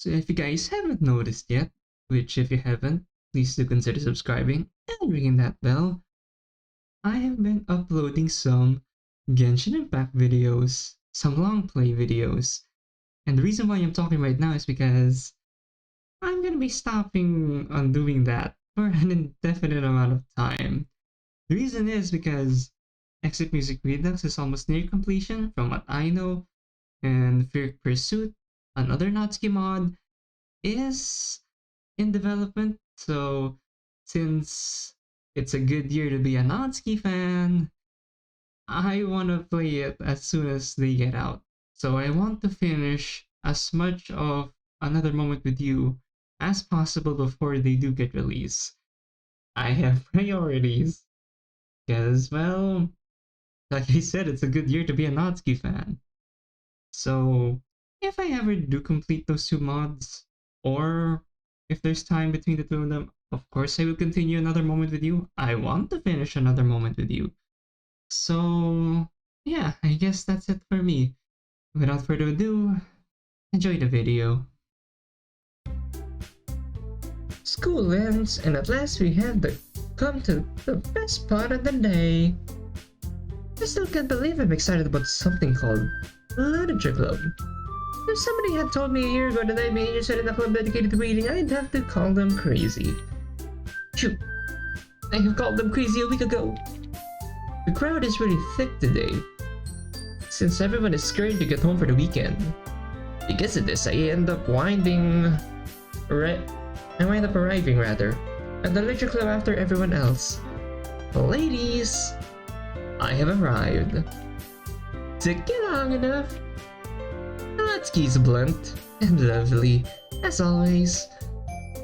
So if you guys haven't noticed yet, which if you haven't, please do consider subscribing and ringing that bell. I have been uploading some Genshin Impact videos, some long play videos, and the reason why I'm talking right now is because I'm gonna be stopping on doing that for an indefinite amount of time. The reason is because Exit Music Redux is almost near completion from what I know, and Fear Pursuit, another Natsuki mod, is in development. So since it's a good year to be a Natsuki fan, I want to play it as soon as they get out. So I want to finish as much of Another Moment with You as possible before they do get released. I have priorities. Because, well, like I said, it's a good year to be a Natsuki fan. So, if I ever do complete those two mods, or if there's time between the two of them, of course I will continue Another Moment with You. I want to finish Another Moment with You. So, yeah, I guess that's it for me. Without further ado, enjoy the video. School ends, and at last we have come to the best part of the day. I still can't believe I'm excited about something called Literature Club. If somebody had told me a year ago that I'd be interested in a club dedicated to reading, I'd have to call them crazy. Shoot, I have called them crazy a week ago. The crowd is really thick today, since everyone is scared to get home for the weekend. Because of this, I end up arriving at the Literature Club after everyone else. Ladies, I have arrived. Took you long enough. Natsuki's blunt and lovely, as always.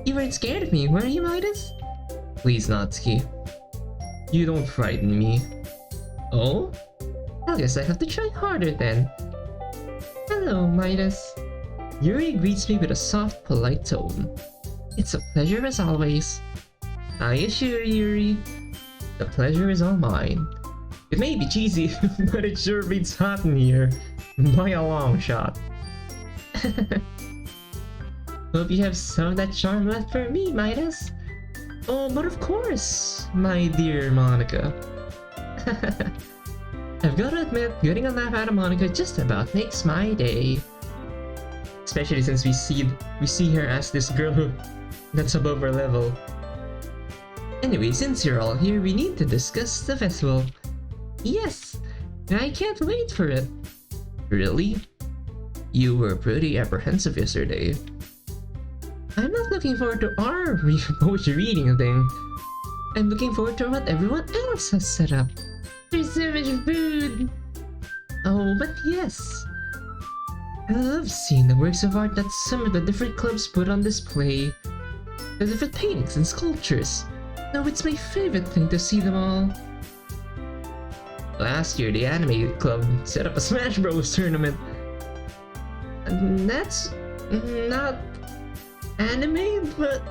You weren't scared of me, were you, Midas? Please, Natsuki. You don't frighten me. Oh? I guess I have to try harder then. Hello, Midas. Yuri greets me with a soft, polite tone. It's a pleasure as always. I assure Yuri, the pleasure is all mine. It may be cheesy, but it sure beats hot in here. By a long shot. Hope you have some of that charm left for me, Midas. Oh, but of course, my dear Monika. I've got to admit, getting a laugh out of Monika just about makes my day. Especially since we see her as this girl that's above our level. Anyway, since you're all here, we need to discuss the festival. Yes, I can't wait for it. Really? You were pretty apprehensive yesterday. I'm not looking forward to our poetry reading thing. I'm looking forward to what everyone else has set up. There's so much food! Oh, but yes. I love seeing the works of art that some of the different clubs put on display. The different paintings and sculptures. Now it's my favorite thing to see them all. Last year, the anime club set up a Smash Bros. Tournament. And that's not anime, but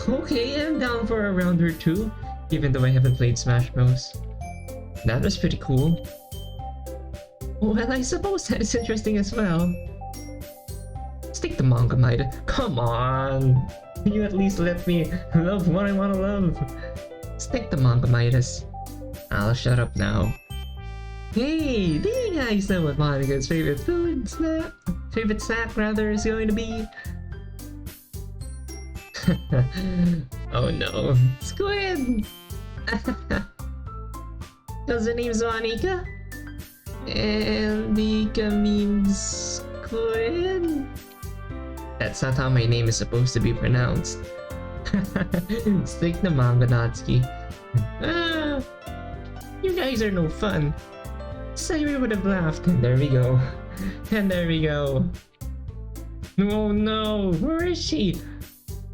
okay, I'm down for a round or two, even though I haven't played Smash Bros. That was pretty cool. Well, I suppose that is interesting as well. Stick to manga, Maida. Come on! You at least let me love what I want to love. Stick to manga, Midas. I'll shut up now. Hey, do you guys know what Monika's favorite snack rather is going to be? Oh no, squid! Cause her name's Monika? And Nika means squid? That's not how my name is supposed to be pronounced. Stick to manga, Natsuki. You guys are no fun. Sayori would have laughed, and there we go. And there we go. Oh no, where is she?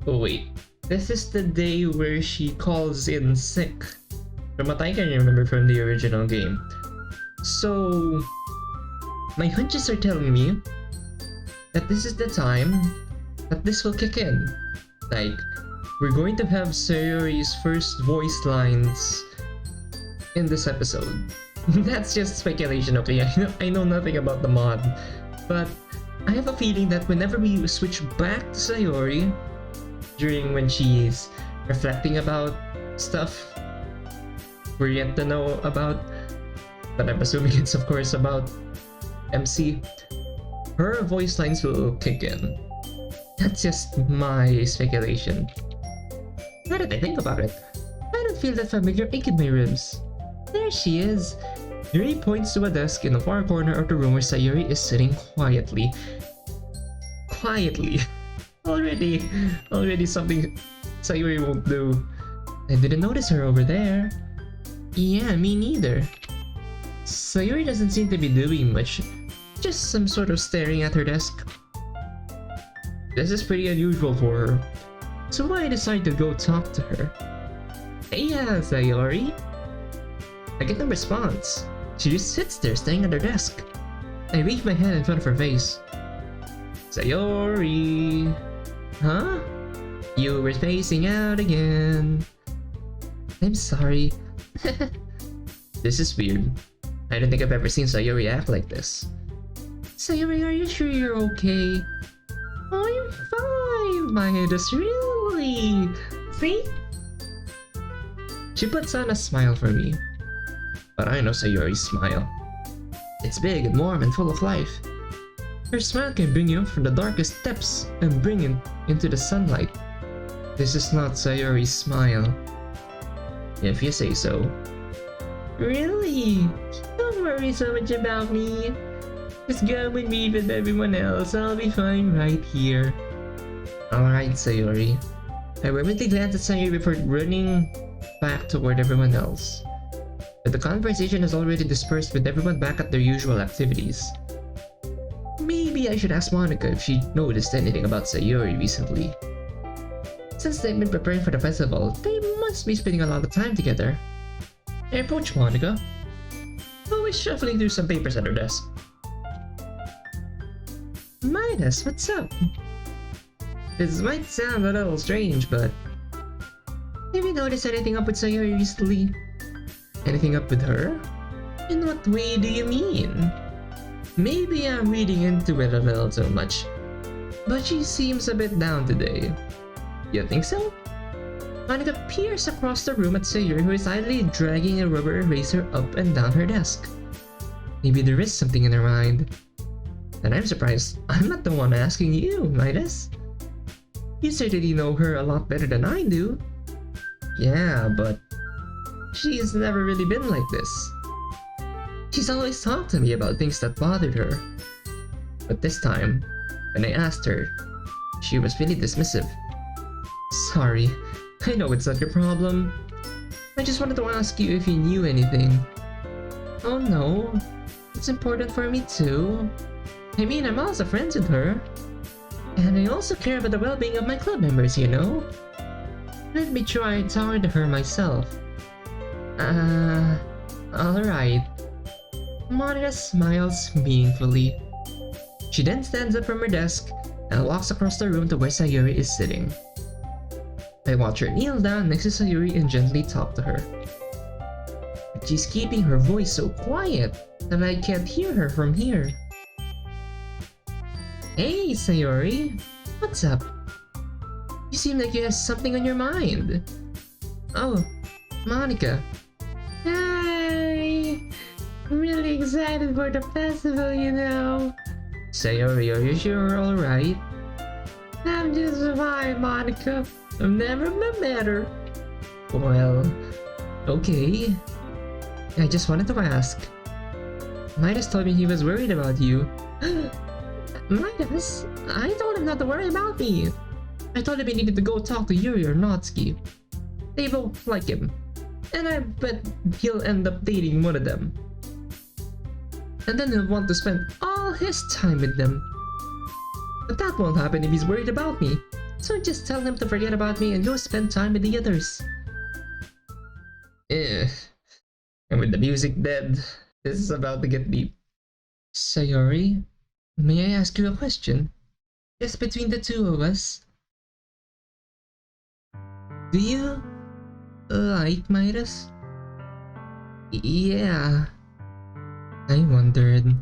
Oh wait, this is the day where she calls in sick. From what I can remember from the original game. So, my hunches are telling me that this is the time that this will kick in. Like, we're going to have Sayori's first voice lines in this episode. That's just speculation, okay? I know nothing about the mod, but I have a feeling that whenever we switch back to Sayori, during when she's reflecting about stuff we're yet to know about, but I'm assuming it's of course about MC, her voice lines will kick in. That's just my speculation. Now that I think about it, I don't feel that familiar ache in my ribs. There she is. Yuri points to a desk in the far corner of the room where Sayori is sitting quietly. Quietly. Already something Sayori won't do. I didn't notice her over there. Yeah, me neither. Sayori doesn't seem to be doing much, just some sort of staring at her desk. This is pretty unusual for her, so I decide to go talk to her. Hey, Sayori. I get no response. She just sits there staring at her desk. I wave my hand in front of her face. Sayori. Huh? You were spacing out again. I'm sorry. This is weird. I don't think I've ever seen Sayori act like this. Sayori, are you sure you're okay? I'm fine, Midas, really? See? She puts on a smile for me. But I know Sayori's smile. It's big and warm and full of life. Her smile can bring you up from the darkest depths and bring you into the sunlight. This is not Sayori's smile. If you say so. Really? Don't worry so much about me. Just go with me with everyone else. I'll be fine right here. Alright, Sayori. I reverently glance at Sayori before running back toward everyone else. But the conversation has already dispersed with everyone back at their usual activities. Maybe I should ask Monika if she noticed anything about Sayori recently. Since they've been preparing for the festival, they must be spending a lot of time together. I approach Monika, who is shuffling through some papers at her desk. Midas, what's up? This might sound a little strange, but have you noticed anything up with Sayori recently? Anything up with her? In what way do you mean? Maybe I'm reading into it a little too much, but she seems a bit down today. You think so? Monika peers across the room at Sayori, who is idly dragging a rubber eraser up and down her desk. Maybe there is something in her mind. And I'm surprised I'm not the one asking you, Midas. You certainly know her a lot better than I do. Yeah, but she's never really been like this. She's always talked to me about things that bothered her. But this time, when I asked her, she was really dismissive. Sorry, I know it's not your problem. I just wanted to ask you if you knew anything. Oh no, it's important for me too. I mean, I'm also friends with her. And I also care about the well-being of my club members, you know? Let me try talking to her myself. Alright. Monika smiles meaningfully. She then stands up from her desk and walks across the room to where Sayori is sitting. I watch her kneel down next to Sayori and gently talk to her. But she's keeping her voice so quiet that I can't hear her from here. Hey, Sayori! What's up? You seem like you have something on your mind. Oh, Monika. Hi! I'm really excited for the festival, you know. Sayori, are you sure you're alright? I'm just fine, Monika. I've never been better. Well, okay. I just wanted to ask. Midas told me he was worried about you. Midas? I told him not to worry about me. I told him he needed to go talk to Yuri or Natsuki. They both like him. And I bet he'll end up dating one of them. And then he'll want to spend all his time with them. But that won't happen if he's worried about me. So just tell him to forget about me and go spend time with the others. And with the music dead, this is about to get deep. Sayori, may I ask you a question? Just between the two of us. Do you like Midas? Yeah. I wondered.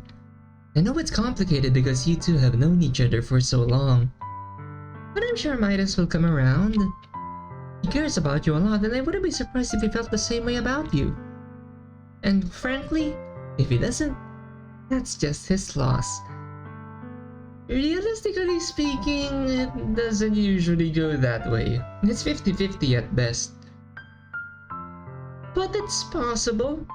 I know it's complicated because you two have known each other for so long, but I'm sure Midas will come around. He cares about you a lot, and I wouldn't be surprised if he felt the same way about you. And frankly, if he doesn't, that's just his loss. Realistically speaking, it doesn't usually go that way. It's 50-50 at best. But it's possible.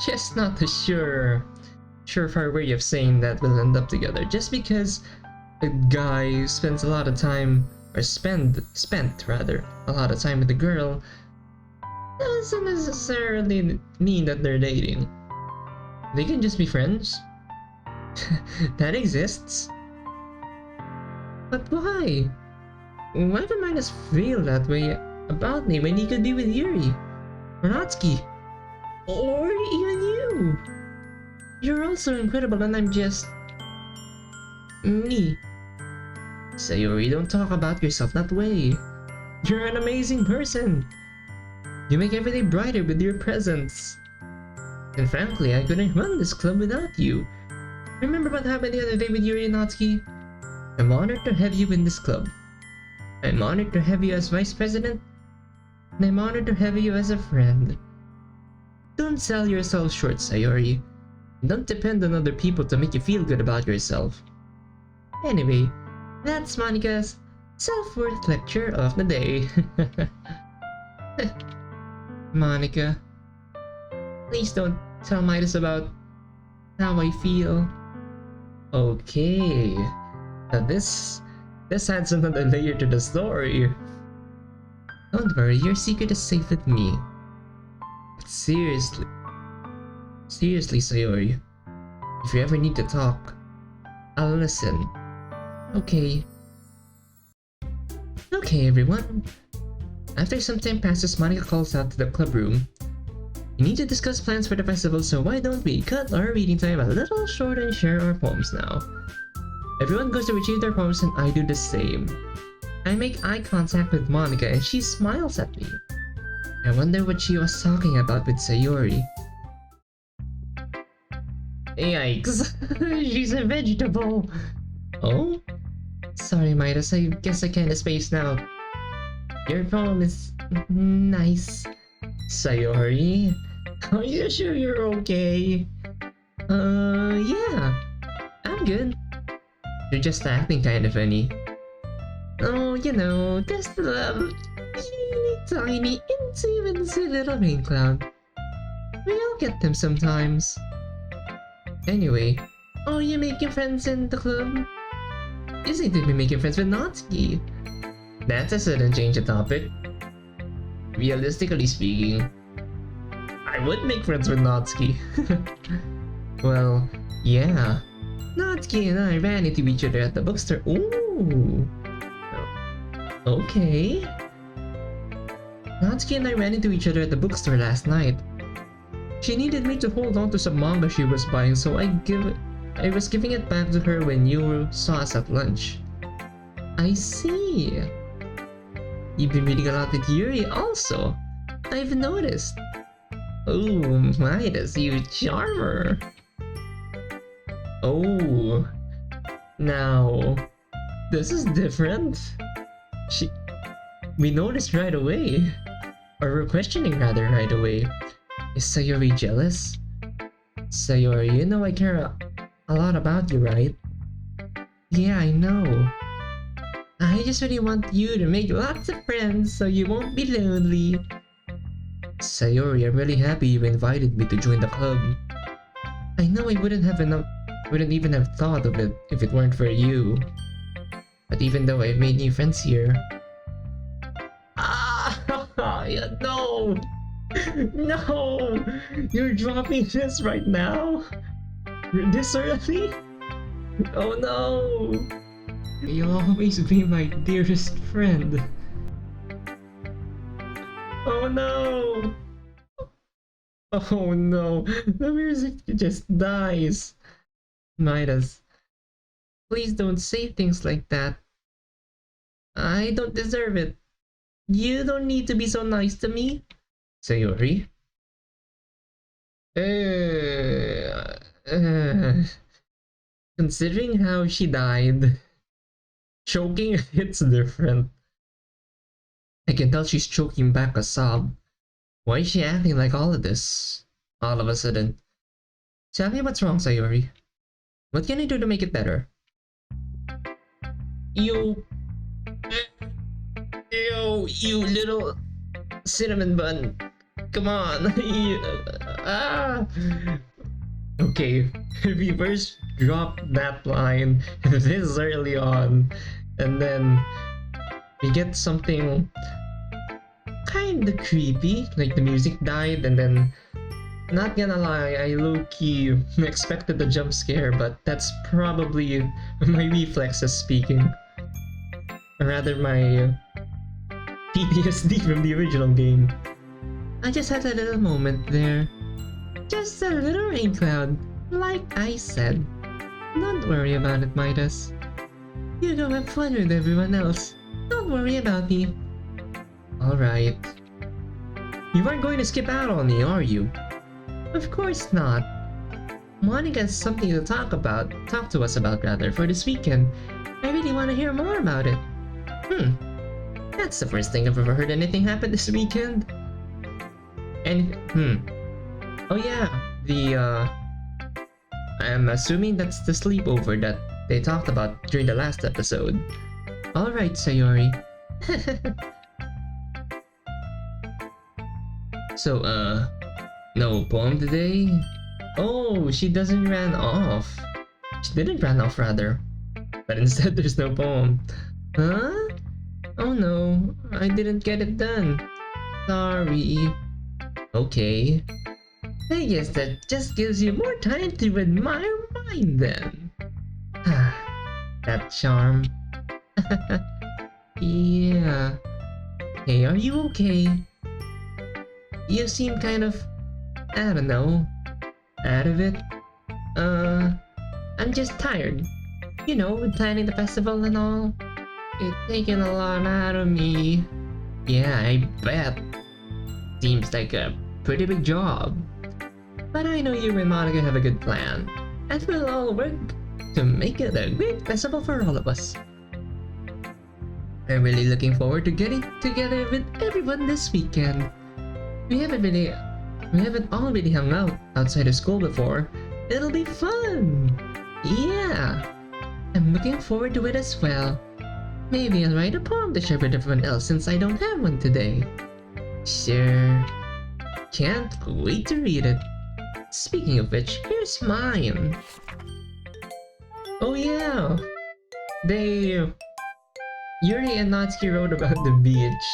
Just not a surefire way of saying that we'll end up together. Just because a guy who spends a lot of time, or spent rather, a lot of time with a girl, doesn't necessarily mean that they're dating. They can just be friends. That exists. But why? Why would Midas feel that way about me when he could be with Yuri, or Natsuki, or even you? You're also incredible and I'm just... me. Sayori, don't talk about yourself that way. You're an amazing person. You make every day brighter with your presence. And frankly, I couldn't run this club without you. Remember what happened the other day with Yuri and Natsuki? I'm honored to have you in this club. I'm honored to have you as vice president. And I'm honored to have you as a friend. Don't sell yourself short, Sayori. Don't depend on other people to make you feel good about yourself. Anyway, that's Monika's self-worth lecture of the day. Monika, please don't tell Midas about how I feel. Okay, now this adds another layer to the story. Don't worry, your secret is safe with me. But seriously, Sayori, if you ever need to talk, I'll listen. Okay. Okay, everyone. After some time passes, Monika calls out to the club room. We need to discuss plans for the festival, so why don't we cut our reading time a little short and share our poems now? Everyone goes to retrieve their poems and I do the same. I make eye contact with Monika and she smiles at me. I wonder what she was talking about with Sayori. Yikes, she's a vegetable. Oh? Sorry, Midas, I guess I kinda spaced now. Your poem is nice. Sayori, are you sure you're okay? Yeah, I'm good. You're just acting kinda funny. Oh, you know, just a teeny tiny incy little rain cloud. We all get them sometimes. Anyway, are you making friends in the club? You seem to be making friends with Natsuki. That's a sudden change of topic. Realistically speaking, I would make friends with Natsuki. Well, yeah. Natsuki and I ran into each other at the bookstore. Ooh. Okay. Natsuki and I ran into each other at the bookstore last night. She needed me to hold on to some manga she was buying, so I was giving it back to her when you saw us at lunch. I see. You've been reading a lot with Yuri also. I've noticed. Oh, Midas, you charmer. Oh. Now, this is different. We noticed right away. Or we're questioning rather right away. Is Sayori jealous? Sayori, you know I care a lot about you, right? Yeah, I know. I just really want you to make lots of friends so you won't be lonely. Sayori, I'm really happy you invited me to join the club. I know I wouldn't even have thought of it if it weren't for you. But even though I've made new friends here... No! No! You're dropping this right now? This early? Oh no! You'll always be my dearest friend. Oh no! Oh no! The music just dies! Midas, please don't say things like that. I don't deserve it. You don't need to be so nice to me. Sayori? Considering how she died, choking hits different. I can tell she's choking back a sob. Why is she acting like all of this? All of a sudden. Tell me what's wrong, Sayori. What can I do to make it better? You... you little cinnamon bun. Come on. Okay, if you first drop that line this early on, and then we get something kinda creepy, like the music died, and then, not gonna lie, I low-key expected the jump scare, but that's probably my reflexes speaking. Or rather, my PTSD from the original game. I just had a little moment there. Just a little rain cloud, like I said. Don't worry about it, Midas. You go have fun with everyone else. Don't worry about me. Alright. You aren't going to skip out on me, are you? Of course not. Monika has something to talk to us about rather, for this weekend. I really want to hear more about it. That's the first thing I've ever heard anything happen this weekend. Oh yeah, I'm assuming that's the sleepover that they talked about during the last episode. Alright, Sayori. So, no poem today? Oh, she doesn't ran off. She didn't run off, rather. But instead, there's no poem. Huh? Oh no, I didn't get it done. Sorry. Okay. I guess that just gives you more time to admire mine then. That charm. Yeah. Hey, are you okay? You seem kind of, I don't know, out of it. I'm just tired. You know, with planning the festival and all. It's taken a lot out of me. Yeah, I bet. Seems like a pretty big job. But I know you and Monika have a good plan, and we'll all work to make it a great festival for all of us. I'm really looking forward to getting together with everyone this weekend. We haven't all really hung out outside of school before. It'll be fun! Yeah! I'm looking forward to it as well. Maybe I'll write a poem to share with everyone else since I don't have one today. Sure. Can't wait to read it. Speaking of which, here's mine. Oh yeah! Yuri and Natsuki wrote about the beach.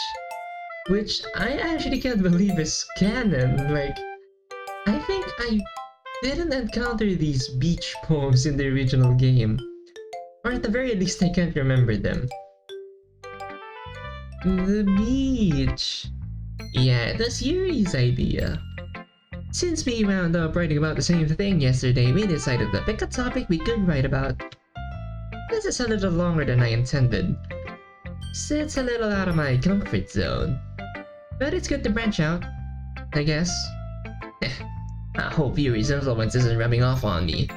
Which I actually can't believe is canon. Like, I think I didn't encounter these beach poems in the original game. Or at the very least, I can't remember them. The beach. Yeah, that's Yuri's idea. Since we wound up writing about the same thing yesterday, we decided to pick a topic we could write about. This is a little longer than I intended. So it's a little out of my comfort zone. But it's good to branch out, I guess. I hope Yuri's influence isn't rubbing off on me.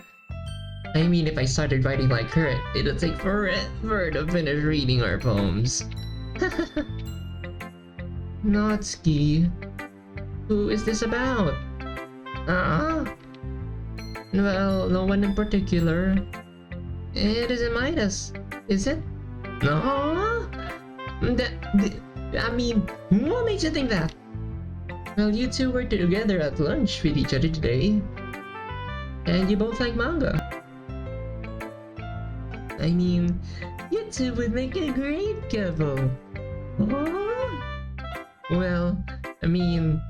I mean, if I started writing like her, it'll take forever to finish reading our poems. Natsuki, who is this about? Well, no one in particular. It isn't Midas, is it? No? I mean, what makes you think that? Well, you two were together at lunch with each other today. And you both like manga. I mean, you two would make a great couple. Oh? Well, I mean,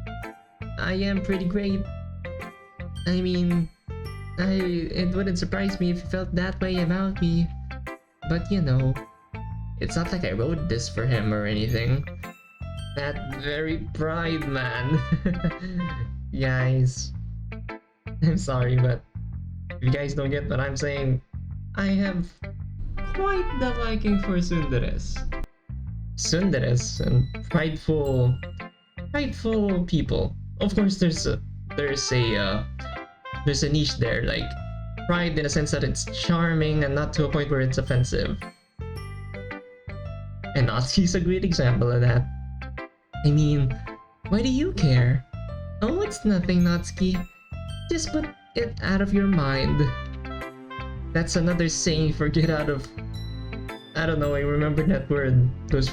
I am pretty great. I mean, it wouldn't surprise me if you felt that way about me. But you know, it's not like I wrote this for him or anything. That very pride man. Guys, I'm sorry, but if you guys don't get what I'm saying, I have quite the liking for tsunderes. Tsunderes and prideful people. Of course, there's a niche there. Like, Pride in the sense that it's charming and not to a point where it's offensive. And Natsuki's a great example of that. I mean, why do you care? Oh, it's nothing, Natsuki. Just put it out of your mind. That's another saying for get out of... I don't know, I remember that word, that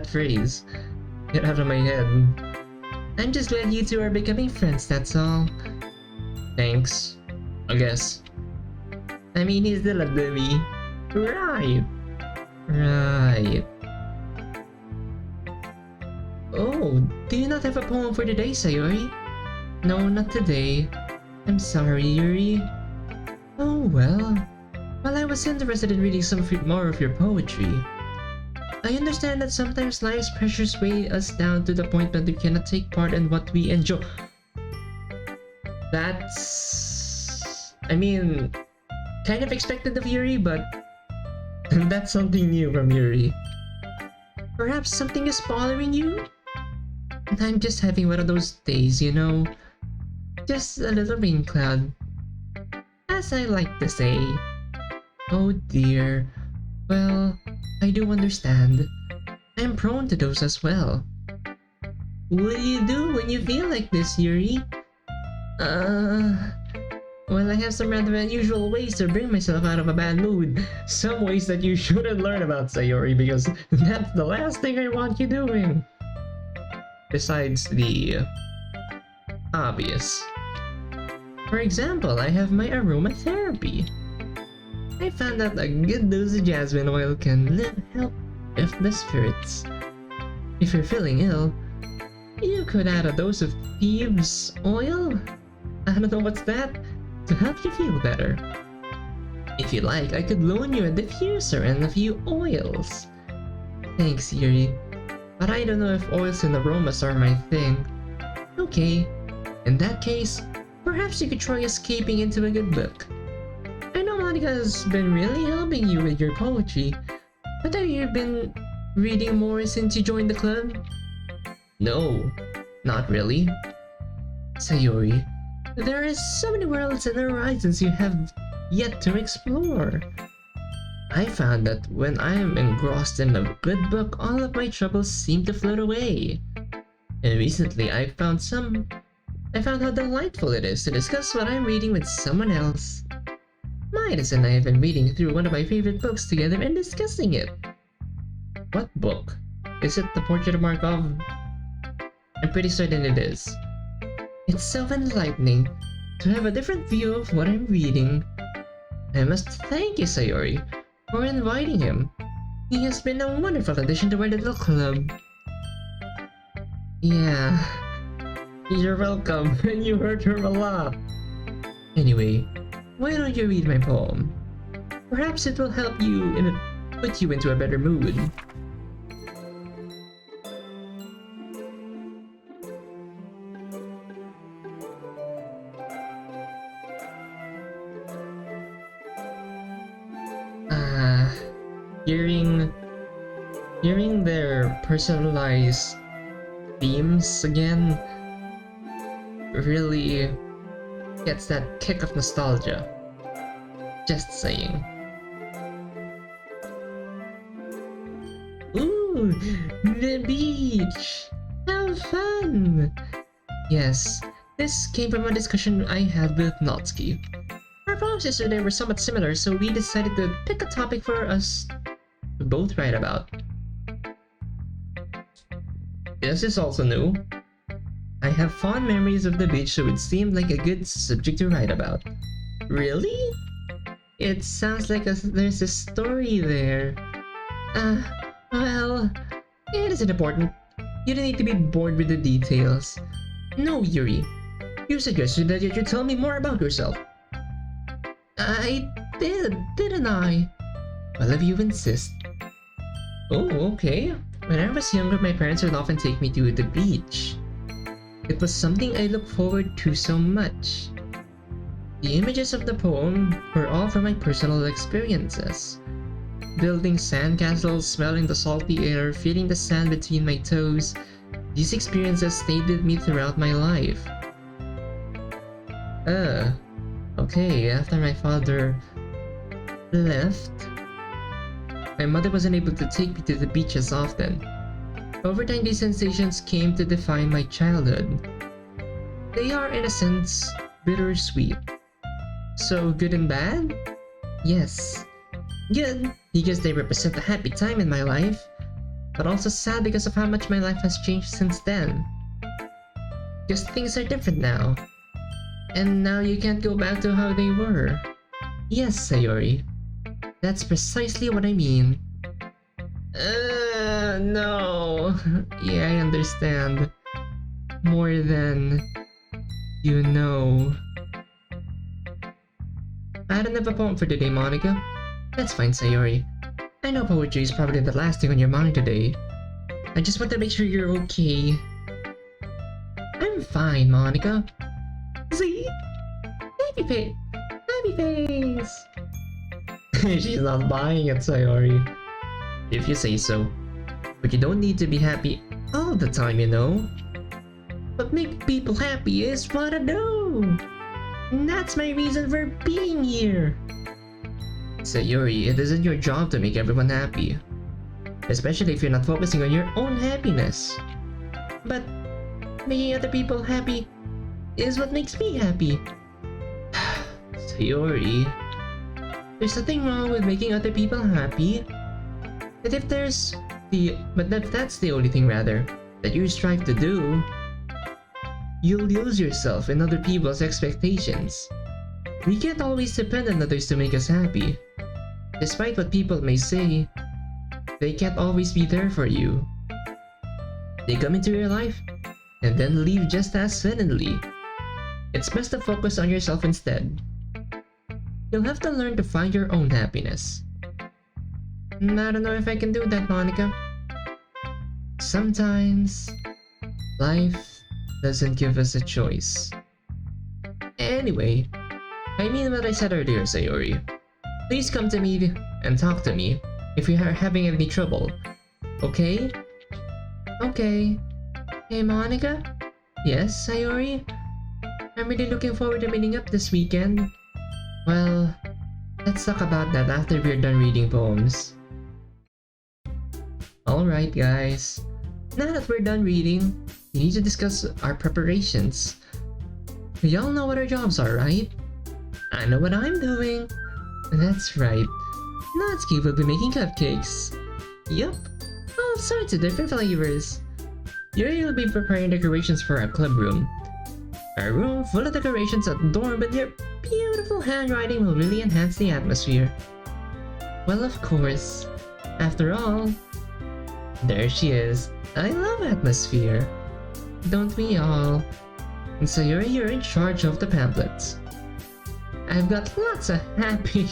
phrase. Get out of my head. I'm just glad you two are becoming friends, that's all. Thanks, I guess. I mean, he's still a dummy. Right. Oh, do you not have a poem for today, Sayori? No, not today. I'm sorry, Yuri. Oh well. Well, I was interested in reading some more of your poetry. I understand that sometimes life's pressures weigh us down to the point that we cannot take part in what we enjoy. That's... I mean, kind of expected of Yuri, but that's something new from Yuri. Perhaps something is bothering you? And I'm just having one of those days, you know? Just a little rain cloud. As I like to say. Oh dear. Well, I do understand. I'm prone to those as well. What do you do when you feel like this, Yuri? Well, I have some rather unusual ways to bring myself out of a bad mood. Some ways that you shouldn't learn about, Sayori, because that's the last thing I want you doing. Besides the obvious. For example, I have my aromatherapy. I found out a good dose of jasmine oil can help lift the spirits. If you're feeling ill, you could add a dose of thieves oil? I don't know what's that, to help you feel better. If you like, I could loan you a diffuser and a few oils. Thanks, Yuri. But I don't know if oils and aromas are my thing. Okay, in that case, perhaps you could try escaping into a good book. I know Monika's been really helping you with your poetry, but have you been reading more since you joined the club? No, not really. Sayori, there are so many worlds and horizons you have yet to explore. I found that when I am engrossed in a good book, all of my troubles seem to float away. And recently I found how delightful it is to discuss what I'm reading with someone else. Midas and I have been reading through one of my favorite books together and discussing it. What book? Is it The Portrait of Markov? I'm pretty certain it is. It's so enlightening to have a different view of what I'm reading. I must thank you, Sayori, for inviting him. He has been a wonderful addition to our little club. Yeah, you're welcome, and you hurt her a lot. Anyway, why don't you read my poem? Perhaps it will help you put you into a better mood. Hearing their personalized themes again really gets that kick of nostalgia. Just saying. Ooh, the beach! How fun! Yes, this came from a discussion I had with Natsuki. Our poems yesterday were somewhat similar, so we decided to pick a topic for us to both write about. This is also new. I have fond memories of the beach, so it seemed like a good subject to write about. Really? It sounds like there's a story there. Well, it isn't important. You don't need to be bored with the details. No, Yuri. You suggested that you should tell me more about yourself. I did, didn't I? Well, if you insist. Oh, okay. When I was younger, my parents would often take me to the beach. It was something I looked forward to so much. The images of the poem were all from my personal experiences. Building sandcastles, smelling the salty air, feeling the sand between my toes, these experiences stayed with me throughout my life. Okay, after my father left, my mother wasn't able to take me to the beach as often. Over time, these sensations came to define my childhood. They are, in a sense, bittersweet. So, good and bad? Yes. Good, because they represent a happy time in my life, but also sad because of how much my life has changed since then. Because things are different now. And now you can't go back to how they were. Yes, Sayori. That's precisely what I mean. No. Yeah, I understand. More than you know. I don't have a poem for today, Monika. That's fine, Sayori. I know poetry is probably the last thing on your mind today. I just want to make sure you're okay. I'm fine, Monika. See? Happy face! Happy face! She's not buying it, Sayori. If you say so. But you don't need to be happy all the time, you know? But make people happy is what I do! And that's my reason for being here! Sayori, it isn't your job to make everyone happy. Especially if you're not focusing on your own happiness. But making other people happy is what makes me happy. Sayori, there's nothing wrong with making other people happy. But if that's the only thing rather that you strive to do, you'll lose yourself in other people's expectations. We can't always depend on others to make us happy. Despite what people may say, they can't always be there for you. They come into your life and then leave just as suddenly. It's best to focus on yourself instead. You'll have to learn to find your own happiness. I don't know if I can do that, Monika. Sometimes, life doesn't give us a choice. Anyway, I mean what I said earlier, Sayori. Please come to me and talk to me if you are having any trouble. Okay? Okay. Hey, Monika? Yes, Sayori? I'm really looking forward to meeting up this weekend. Well, let's talk about that after we're done reading poems. Alright guys, now that we're done reading, we need to discuss our preparations. We all know what our jobs are, right? I know what I'm doing. That's right. Natsuki will be making cupcakes. Yup, all sorts of different flavors. Yuri will be preparing decorations for our club room. A room full of decorations adorned with your beautiful handwriting will really enhance the atmosphere. Well, of course. After all, there she is. I love atmosphere. Don't we all? And so you're in charge of the pamphlets. I've got lots of happy...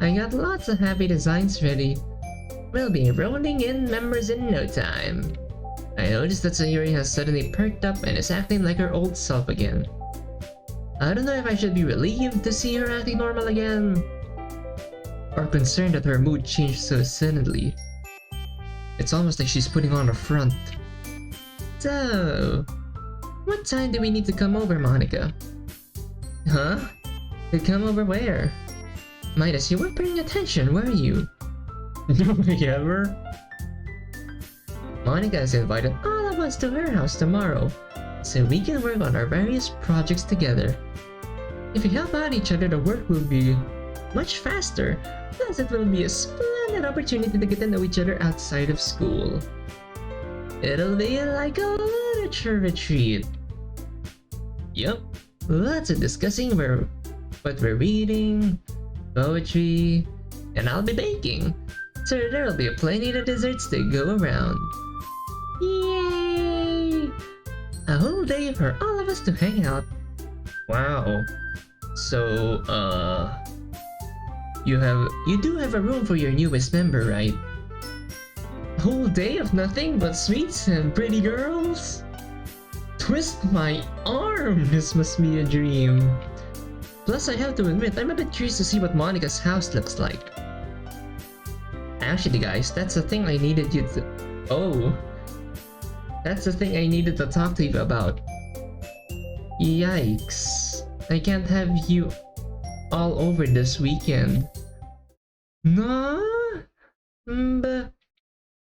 I got lots of happy designs ready. We'll be rolling in members in no time. I noticed that Sayori has suddenly perked up and is acting like her old self again. I don't know if I should be relieved to see her acting normal again, or concerned that her mood changed so suddenly. It's almost like she's putting on a front. So, what time do we need to come over, Monika? Huh? To come over where? Midas, you weren't paying attention, were you? Nobody ever? Monika has invited all of us to her house tomorrow, so we can work on our various projects together. If we help out each other, the work will be much faster, plus it will be a splendid opportunity to get to know each other outside of school. It'll be like a literature retreat. Yup, lots of discussing what we're reading, poetry, and I'll be baking, so there'll be plenty of desserts to go around. Yay! A whole day for all of us to hang out. Wow. So, you do have a room for your newest member, right? A whole day of nothing but sweets and pretty girls? Twist my arm! This must be a dream. Plus, I have to admit, I'm a bit curious to see what Monika's house looks like. Actually, guys, that's the thing I needed you to... Oh. That's the thing I needed to talk to you about. Yikes. I can't have you all over this weekend. No? But,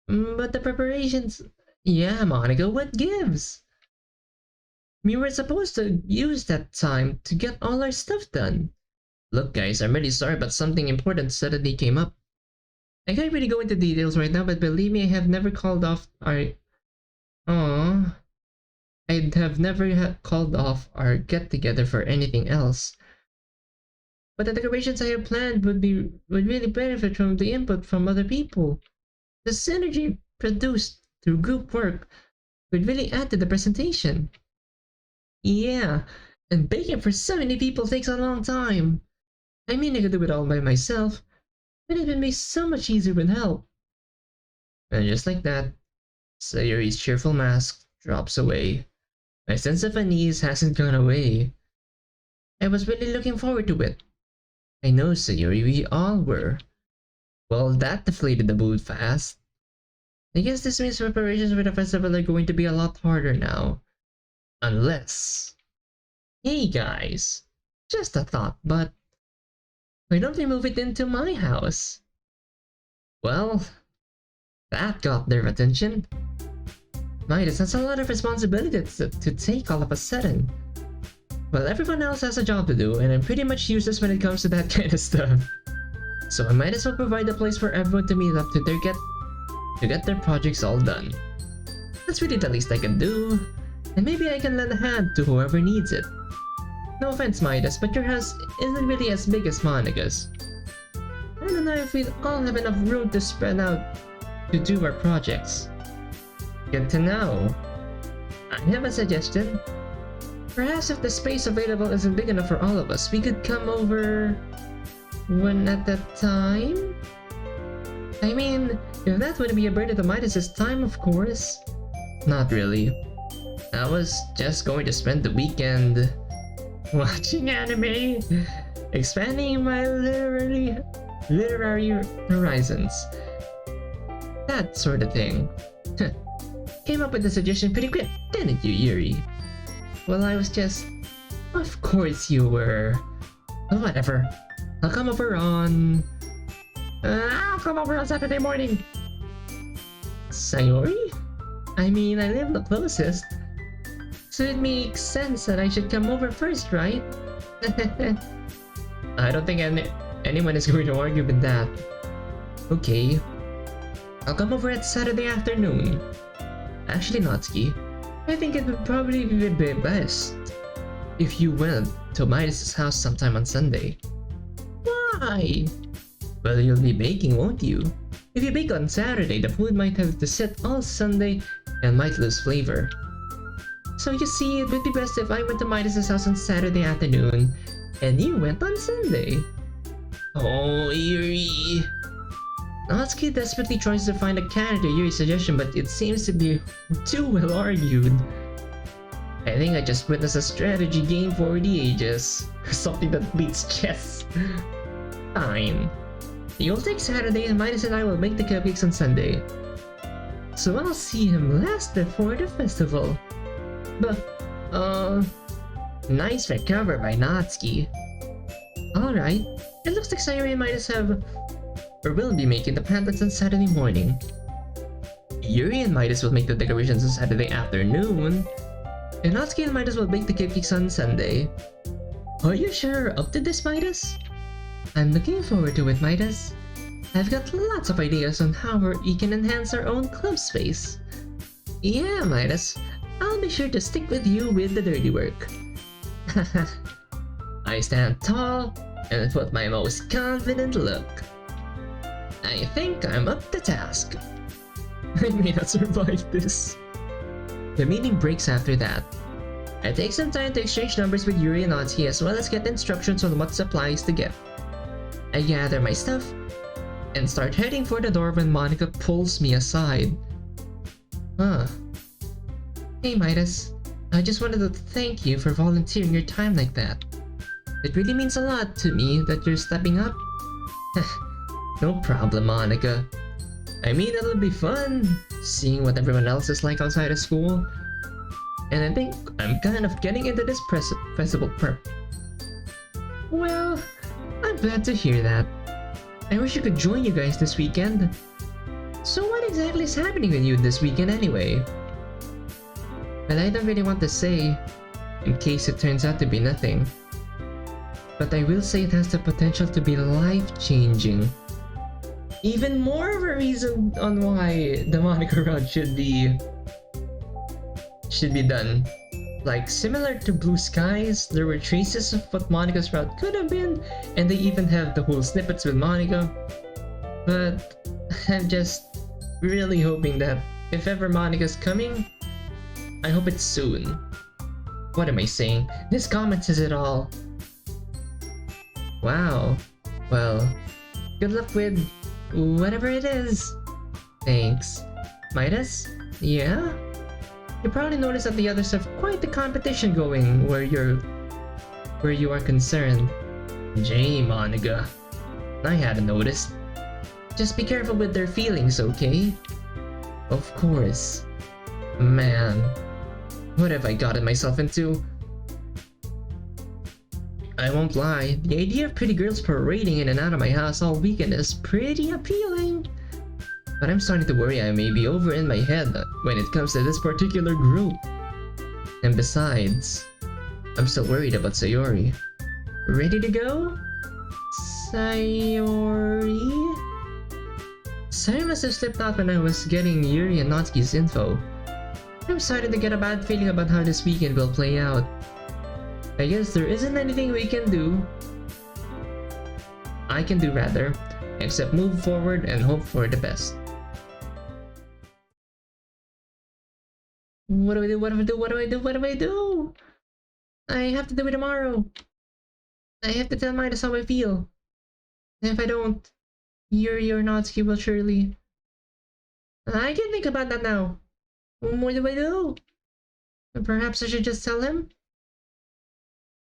but the preparations... Yeah, Monica, what gives? We were supposed to use that time to get all our stuff done. Look guys, I'm really sorry but something important suddenly came up. I can't really go into details right now, but believe me, I have never called off our... I'd have never called off our get-together for anything else. But the decorations I have planned would really benefit from the input from other people. The synergy produced through group work would really add to the presentation. Yeah, and baking for so many people takes a long time. I mean, I could do it all by myself, but it would be so much easier with help. And just like that, Sayori's cheerful mask drops away. My sense of unease hasn't gone away. I was really looking forward to it. I know, Sayori, we all were. Well, that deflated the mood fast. I guess this means preparations for the festival are going to be a lot harder now. Unless... Hey guys, just a thought, but why don't we move it into my house? Well, that got their attention. Midas, that's a lot of responsibility to take all of a sudden. Well, everyone else has a job to do, and I'm pretty much useless when it comes to that kind of stuff. So I might as well provide a place for everyone to meet up to get their projects all done. That's really the least I can do, and maybe I can lend a hand to whoever needs it. No offense, Midas, but your house isn't really as big as Monica's. I don't know if we'd all have enough room to spread out to do our projects. Good to know. I have a suggestion. Perhaps if the space available isn't big enough for all of us, we could come over one at a time? I mean, if that wouldn't be a burden to Midas's time, of course. Not really. I was just going to spend the weekend watching anime, expanding my literary horizons. That sort of thing. Came up with the suggestion pretty quick, didn't you, Yuri? Well, I was just... Of course you were. Well, whatever. I'll come over on Saturday morning. Sayori? I mean, I live the closest. So it makes sense that I should come over first, right? I don't think anyone is going to argue with that. Okay. I'll come over at Saturday afternoon. Actually, Natsuki, I think it would probably be best if you went to Midas's house sometime on Sunday. Why? Well, you'll be baking, won't you? If you bake on Saturday, the food might have to sit all Sunday and might lose flavor. So you see, it would be best if I went to Midas's house on Saturday afternoon and you went on Sunday. Oh, Yuri. Natsuki desperately tries to find a counter to Yuri's suggestion, but it seems to be too well argued. I think I just witnessed a strategy game for the ages. Something that beats chess. Fine. You'll take Saturday and Midas and I will make the cupcakes on Sunday. So I'll see him last before the festival. But, nice recover by Natsuki. Alright, it looks like Sayori and Midas have... or will be making the plantlets on Saturday morning. Yuri and Midas will make the decorations on Saturday afternoon, and Natsuki and Midas will bake the cupcakes on Sunday. Are you sure you're up to this, Midas? I'm looking forward to it, Midas. I've got lots of ideas on how we can enhance our own club space. Yeah, Midas, I'll be sure to stick with you with the dirty work. I stand tall and put my most confident look. I think I'm up to task. I may not survive this. The meeting breaks after that. I take some time to exchange numbers with Yuri and Natsuki as well as get instructions on what supplies to get. I gather my stuff and start heading for the door when Monika pulls me aside. Hey Midas, I just wanted to thank you for volunteering your time like that. It really means a lot to me that you're stepping up. No problem, Monika. I mean, it'll be fun, seeing what everyone else is like outside of school. And I think I'm kind of getting into this festival prep Well, I'm glad to hear that. I wish I could join you guys this weekend. So what exactly is happening with you this weekend anyway? Well, I don't really want to say, in case it turns out to be nothing. But I will say it has the potential to be life-changing. Even more of a reason on why the Monica route should be done. Like, similar to Blue Skies, there were traces of what Monica's route could have been, and they even have the whole snippets with Monica. But I'm just really hoping that if ever Monica's coming, I hope it's soon. What am I saying? This comment says it all. Wow. Well, good luck with whatever it is. Thanks. Midas? Yeah? You probably noticed that the others have quite the competition going where you are concerned. Gee, Monica. I hadn't noticed. Just be careful with their feelings, okay? Of course. Man. What have I gotten myself into? I won't lie, the idea of pretty girls parading in and out of my house all weekend is pretty appealing. But I'm starting to worry I may be over in my head when it comes to this particular group. And besides, I'm still worried about Sayori. Ready to go? Sayori? Sayori must have slipped out when I was getting Yuri and Natsuki's info. I'm starting to get a bad feeling about how this weekend will play out. I guess there isn't anything we can do. I can do rather, except move forward and hope for the best. What do I do? What do I do? What do I do? What do I do? I have to do it tomorrow. I have to tell Midas how I feel. And if I don't, Yuri or Natsuki will surely... I can think about that now. What do I do? Perhaps I should just tell him?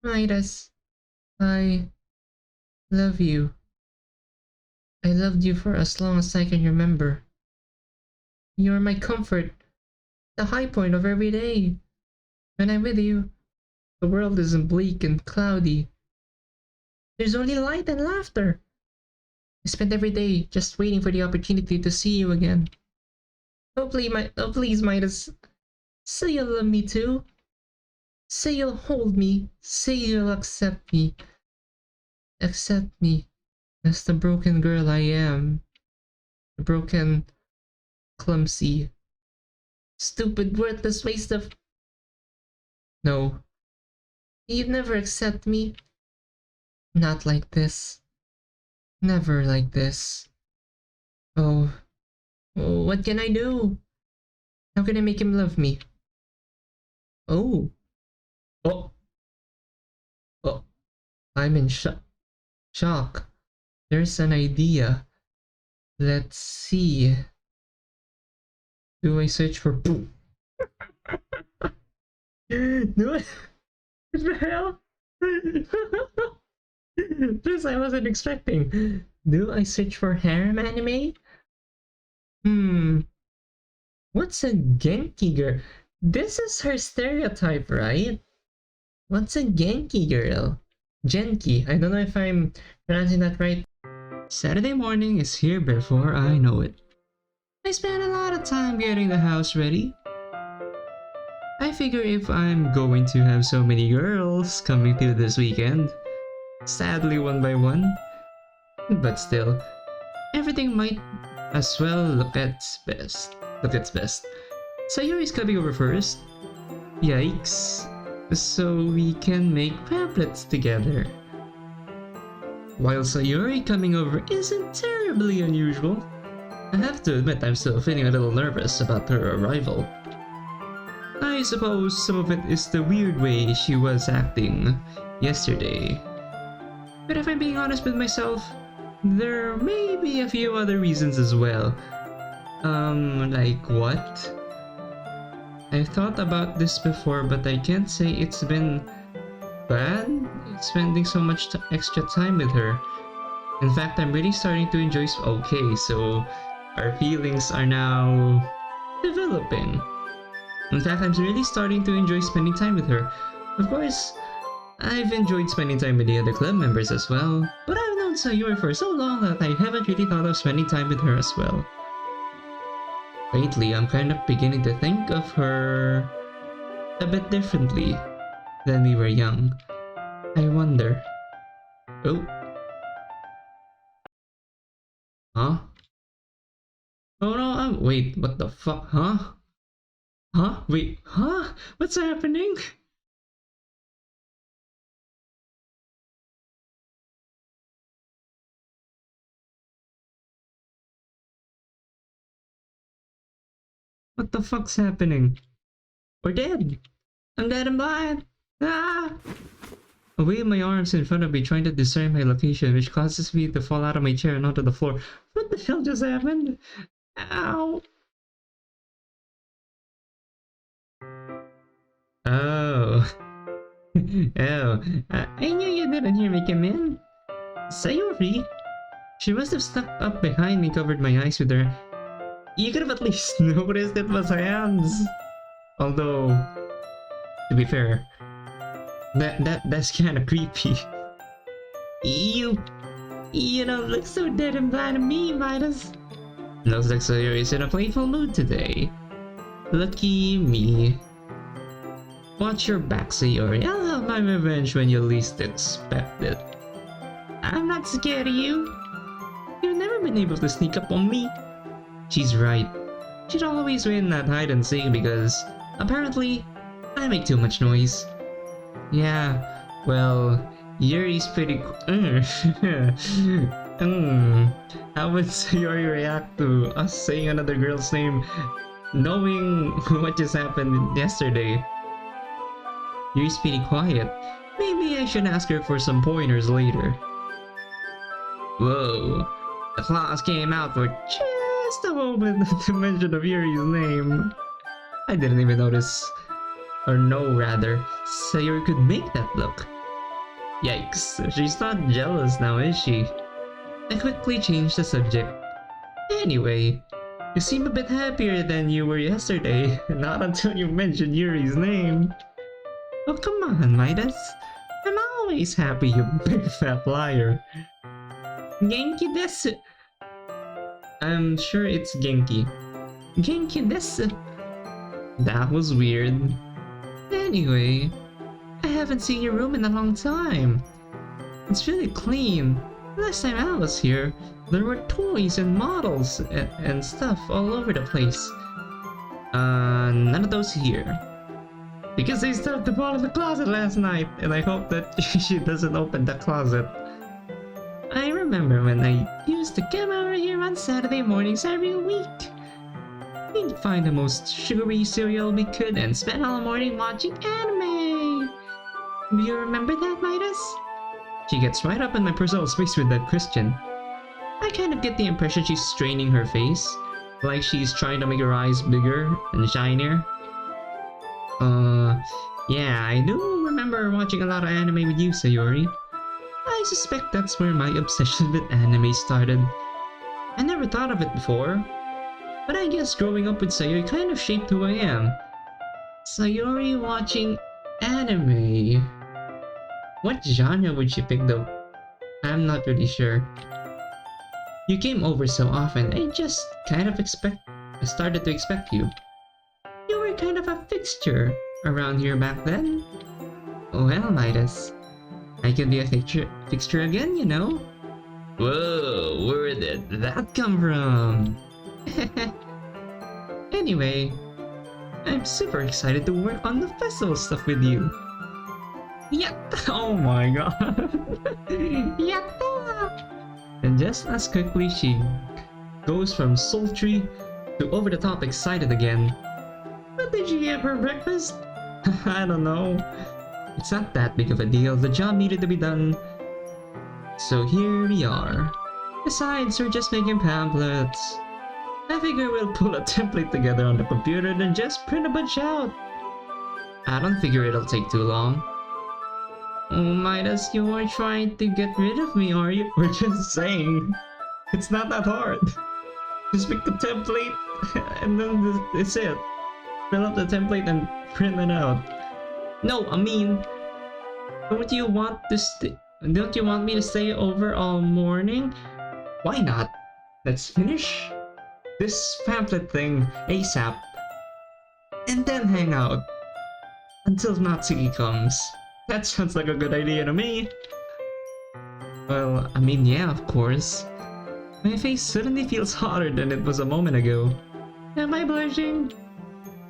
Midas, I love you. I loved you for as long as I can remember. You are my comfort, the high point of every day. When I'm with you, the world isn't bleak and cloudy. There's only light and laughter. I spend every day just waiting for the opportunity to see you again. Oh please, Midas. Say you'll love me too. Say you'll hold me. Say you'll accept me. Accept me as the broken girl I am. The broken, clumsy, stupid, worthless waste of... No. You'd never accept me. Not like this. Never like this. Oh. What can I do? How can I make him love me? Oh. Oh. I'm in shock. There's an idea. Let's see. Do I search for poo? Do I? What the hell? This I wasn't expecting. Do I search for harem anime? What's a Genki girl? This is her stereotype, right? What's a Genki girl? Genki. I don't know if I'm pronouncing that right. Saturday morning is here before I know it. I spent a lot of time getting the house ready. I figure if I'm going to have so many girls coming through this weekend, sadly one by one, but still, everything might as well look its best. Sayori's coming over first. Yikes. So we can make pamphlets together. While Sayori coming over isn't terribly unusual, I have to admit I'm still feeling a little nervous about her arrival. I suppose some of it is the weird way she was acting yesterday. But if I'm being honest with myself, there may be a few other reasons as well. Like what? I've thought about this before, but I can't say it's been bad spending so much extra time with her. In fact, I'm really starting to enjoy... Okay, so our feelings are now developing. In fact, I'm really starting to enjoy spending time with her. Of course, I've enjoyed spending time with the other club members as well, but I've known Sayori for so long that I haven't really thought of spending time with her as well. Lately, I'm kind of beginning to think of her a bit differently than we were young. I wonder. Oh. Huh? Oh no, wait, what the fuck, huh? Huh? Wait, huh? What's happening? What the fuck's happening? We're dead! I'm dead and blind! Ah! I wave my arms in front of me trying to discern my location, which causes me to fall out of my chair and onto the floor. What the hell just happened? Ow! Oh. Oh. I knew you didn't hear me come in. Sayori? She must have snuck up behind me, covered my eyes with her. You could have at least noticed it was hands. Although, to be fair, that's kind of creepy. You don't look so dead and blind to me, Midas. Looks like Sayori's in a playful mood today. Lucky me. Watch your back, Sayori. I'll have my revenge when you least expect it. I'm not scared of you. You've never been able to sneak up on me. She's right. She'd always win at hide and seek because, apparently, I make too much noise. Yeah, well, Yuri's pretty How would Sayori react to us saying another girl's name, knowing what just happened yesterday? Yuri's pretty quiet. Maybe I should ask her for some pointers later. Whoa, the claws came out for just a moment at the mention of Yuri's name. I didn't even notice. Or no, rather, Sayori could make that look. Yikes, she's not jealous now, is she? I quickly changed the subject. Anyway, you seem a bit happier than you were yesterday, not until you mentioned Yuri's name. Oh, come on, Midas. I'm always happy, you big fat liar. Genki desu. I'm sure it's Genki. Genki desu. That was weird. Anyway, I haven't seen your room in a long time. It's really clean. Last time I was here, there were toys and models and stuff all over the place. None of those here. Because they stuffed the ball in the closet last night, and I hope that she doesn't open the closet. I remember when I used to come over here on Saturday mornings every week. We'd find the most sugary cereal we could and spend all morning watching anime. Do you remember that, Midas? She gets right up in my personal space with that question. I kind of get the impression she's straining her face, like she's trying to make her eyes bigger and shinier. Yeah, I do remember watching a lot of anime with you, Sayori. I suspect that's where my obsession with anime started. I never thought of it before, but I guess growing up with Sayori kind of shaped who I am. Sayori watching anime. What genre would she pick though? I'm not really sure. You came over so often, I just kind of started to expect you. You were kind of a fixture around here back then. Well, Midas, I could be a fixture again, you know? Whoa, where did that come from? Anyway, I'm super excited to work on the festival stuff with you. Yatta! Oh my god! Yatta! And just as quickly she goes from sultry to over-the-top excited again. What did she have for breakfast? I don't know. It's not that big of a deal, the job needed to be done. So here we are. Besides, we're just making pamphlets. I figure we'll pull a template together on the computer then just print a bunch out. I don't figure it'll take too long. Oh, Midas, you are trying to get rid of me, are you? We're just saying. It's not that hard. Just pick the template and then it's it. Fill up the template and print it out. No, I mean, Don't you want to stay? Don't you want me to stay over all morning? Why not? Let's finish this pamphlet thing ASAP, and then hang out until Natsuki comes. That sounds like a good idea to me. Well, I mean, yeah, of course. My face suddenly feels hotter than it was a moment ago. Am I blushing?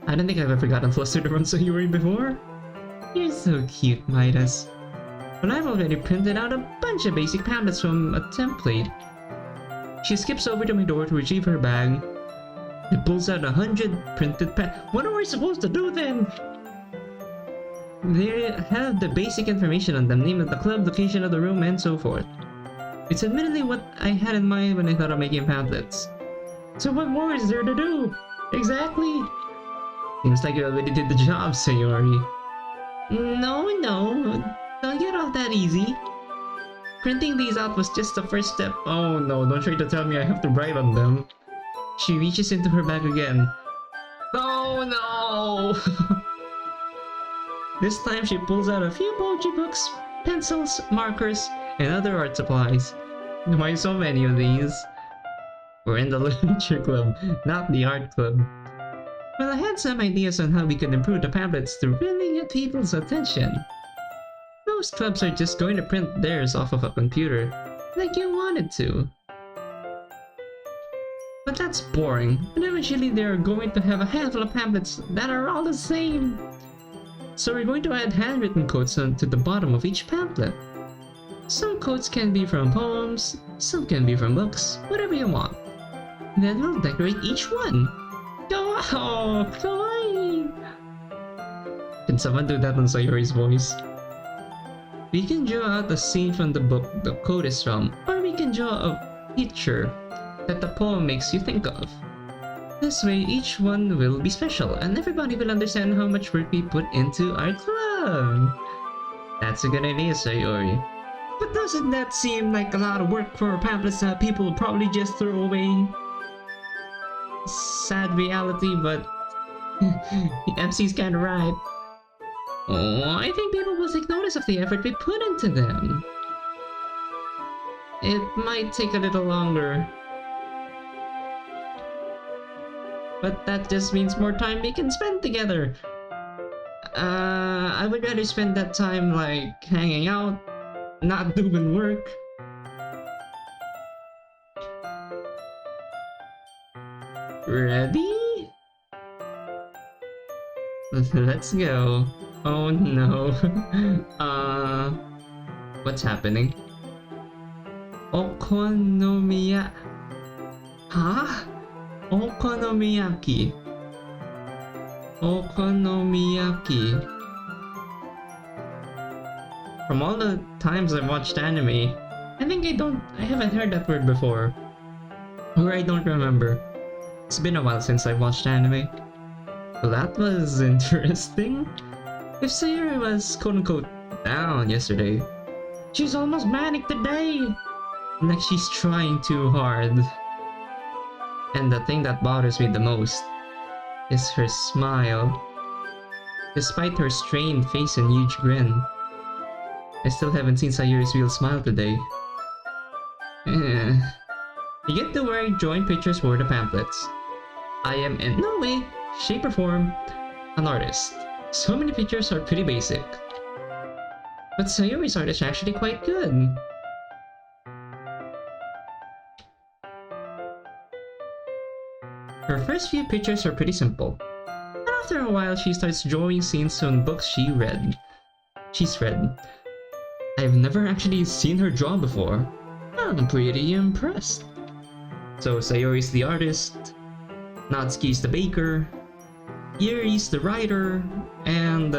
I don't think I've ever gotten flustered around Sayori before. You're so cute, Midas. But I've already printed out a bunch of basic pamphlets from a template. She skips over to my door to retrieve her bag. It pulls out 100 printed What are we supposed to do then? They have the basic information on them, name of the club, location of the room, and so forth. It's admittedly what I had in mind when I thought of making pamphlets. So what more is there to do? Exactly! Seems like you already did the job, Sayori. No, don't get off that easy. Printing these out was just the first step. Oh no, don't try to tell me I have to write on them. She reaches into her bag again. Oh no! This time she pulls out a few poetry books, pencils, markers, and other art supplies. Why so many of these? We're in the literature club, not the art club. Well, I had some ideas on how we could improve the pamphlets to really get people's attention. Most clubs are just going to print theirs off of a computer, like you wanted to. But that's boring, and eventually they're going to have a handful of pamphlets that are all the same. So we're going to add handwritten quotes onto the bottom of each pamphlet. Some quotes can be from poems, some can be from books, whatever you want. Then we'll decorate each one. Oh, kawaii! Can someone do that on Sayori's voice? We can draw out a scene from the book the quote is from, or we can draw a picture that the poem makes you think of. This way, each one will be special, and everybody will understand how much work we put into our club. That's a good idea, Sayori. But doesn't that seem like a lot of work for pamphlets that people will probably just throw away? Sad reality, but the MC's kinda right. Oh, I think people will take notice of the effort we put into them. It might take a little longer. But that just means more time we can spend together. I would rather spend that time like hanging out, not doing work. Ready? Let's go. Oh no. What's happening? Okonomiya... Huh? Okonomiyaki. Okonomiyaki. From all the times I've watched anime, I think I haven't heard that word before. Or I don't remember. It's been a while since I watched anime. Well, that was interesting. If Sayori was quote-unquote down yesterday, she's almost manic today! Like she's trying too hard. And the thing that bothers me the most is her smile. Despite her strained face and huge grin, I still haven't seen Sayori's real smile today. You get to wear joint pictures for the pamphlets. I am in no way, shape or form, an artist. So many pictures are pretty basic. But Sayori's art is actually quite good. Her first few pictures are pretty simple. And after a while she starts drawing scenes on books she's read. I've never actually seen her draw before. I'm pretty impressed. So Sayori's the artist, Natsuki's the baker, Yuri's the writer, and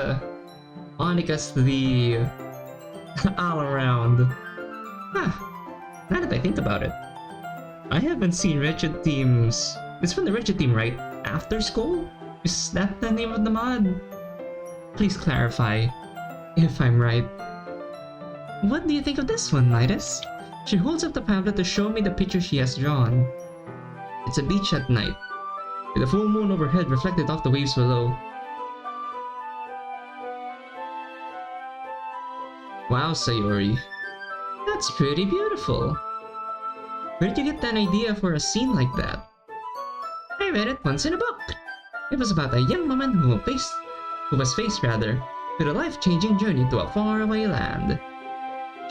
Monika's the all-around. Now that I think about it, I haven't seen Wretched Teams. It's from the Wretched Team, right? After School? Is that the name of the mod? Please clarify if I'm right. What do you think of this one, Midas? She holds up the pamphlet to show me the picture she has drawn. It's a beach at night, with a full moon overhead reflected off the waves below. Wow, Sayori. That's pretty beautiful. Where did you get that idea for a scene like that? I read it once in a book. It was about a young woman who was faced with a life-changing journey to a faraway land.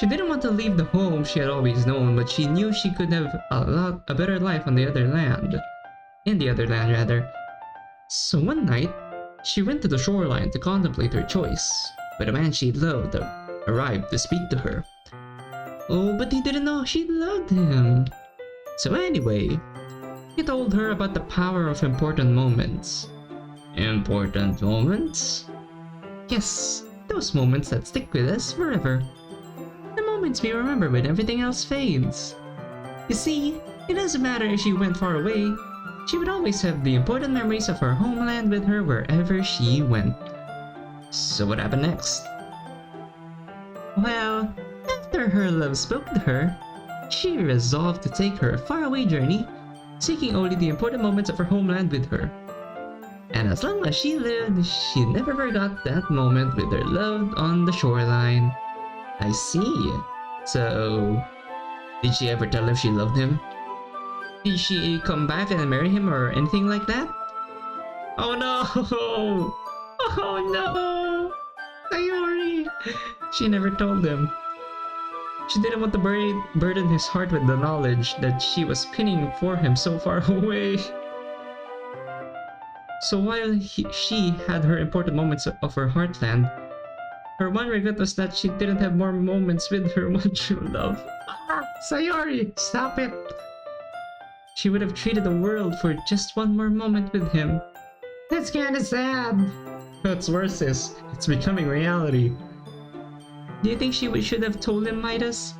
She didn't want to leave the home she had always known, but she knew she could have a better life on the other land. In the other land, rather. So one night, she went to the shoreline to contemplate her choice, but a man she loved arrived to speak to her. Oh, but he didn't know she loved him. So anyway, he told her about the power of important moments. Important moments? Yes, those moments that stick with us forever. The moments we remember when everything else fades. You see, it doesn't matter if she went far away, she would always have the important memories of her homeland with her wherever she went. So what happened next? Well, after her love spoke to her, she resolved to take her faraway journey, seeking only the important moments of her homeland with her. And as long as she lived, she never forgot that moment with her loved on the shoreline. I see. So, did she ever tell him she loved him? Did she come back and marry him or anything like that? Oh no! Oh no! Sayori! She never told him. She didn't want to burden his heart with the knowledge that she was pining for him so far away. So while she had her important moments of her heartland, her one regret was that she didn't have more moments with her one true love. Sayori, stop it! She would have traded the world for just one more moment with him. That's kinda sad. What's worse is, it's becoming reality. Do you think she should have told him, Midas?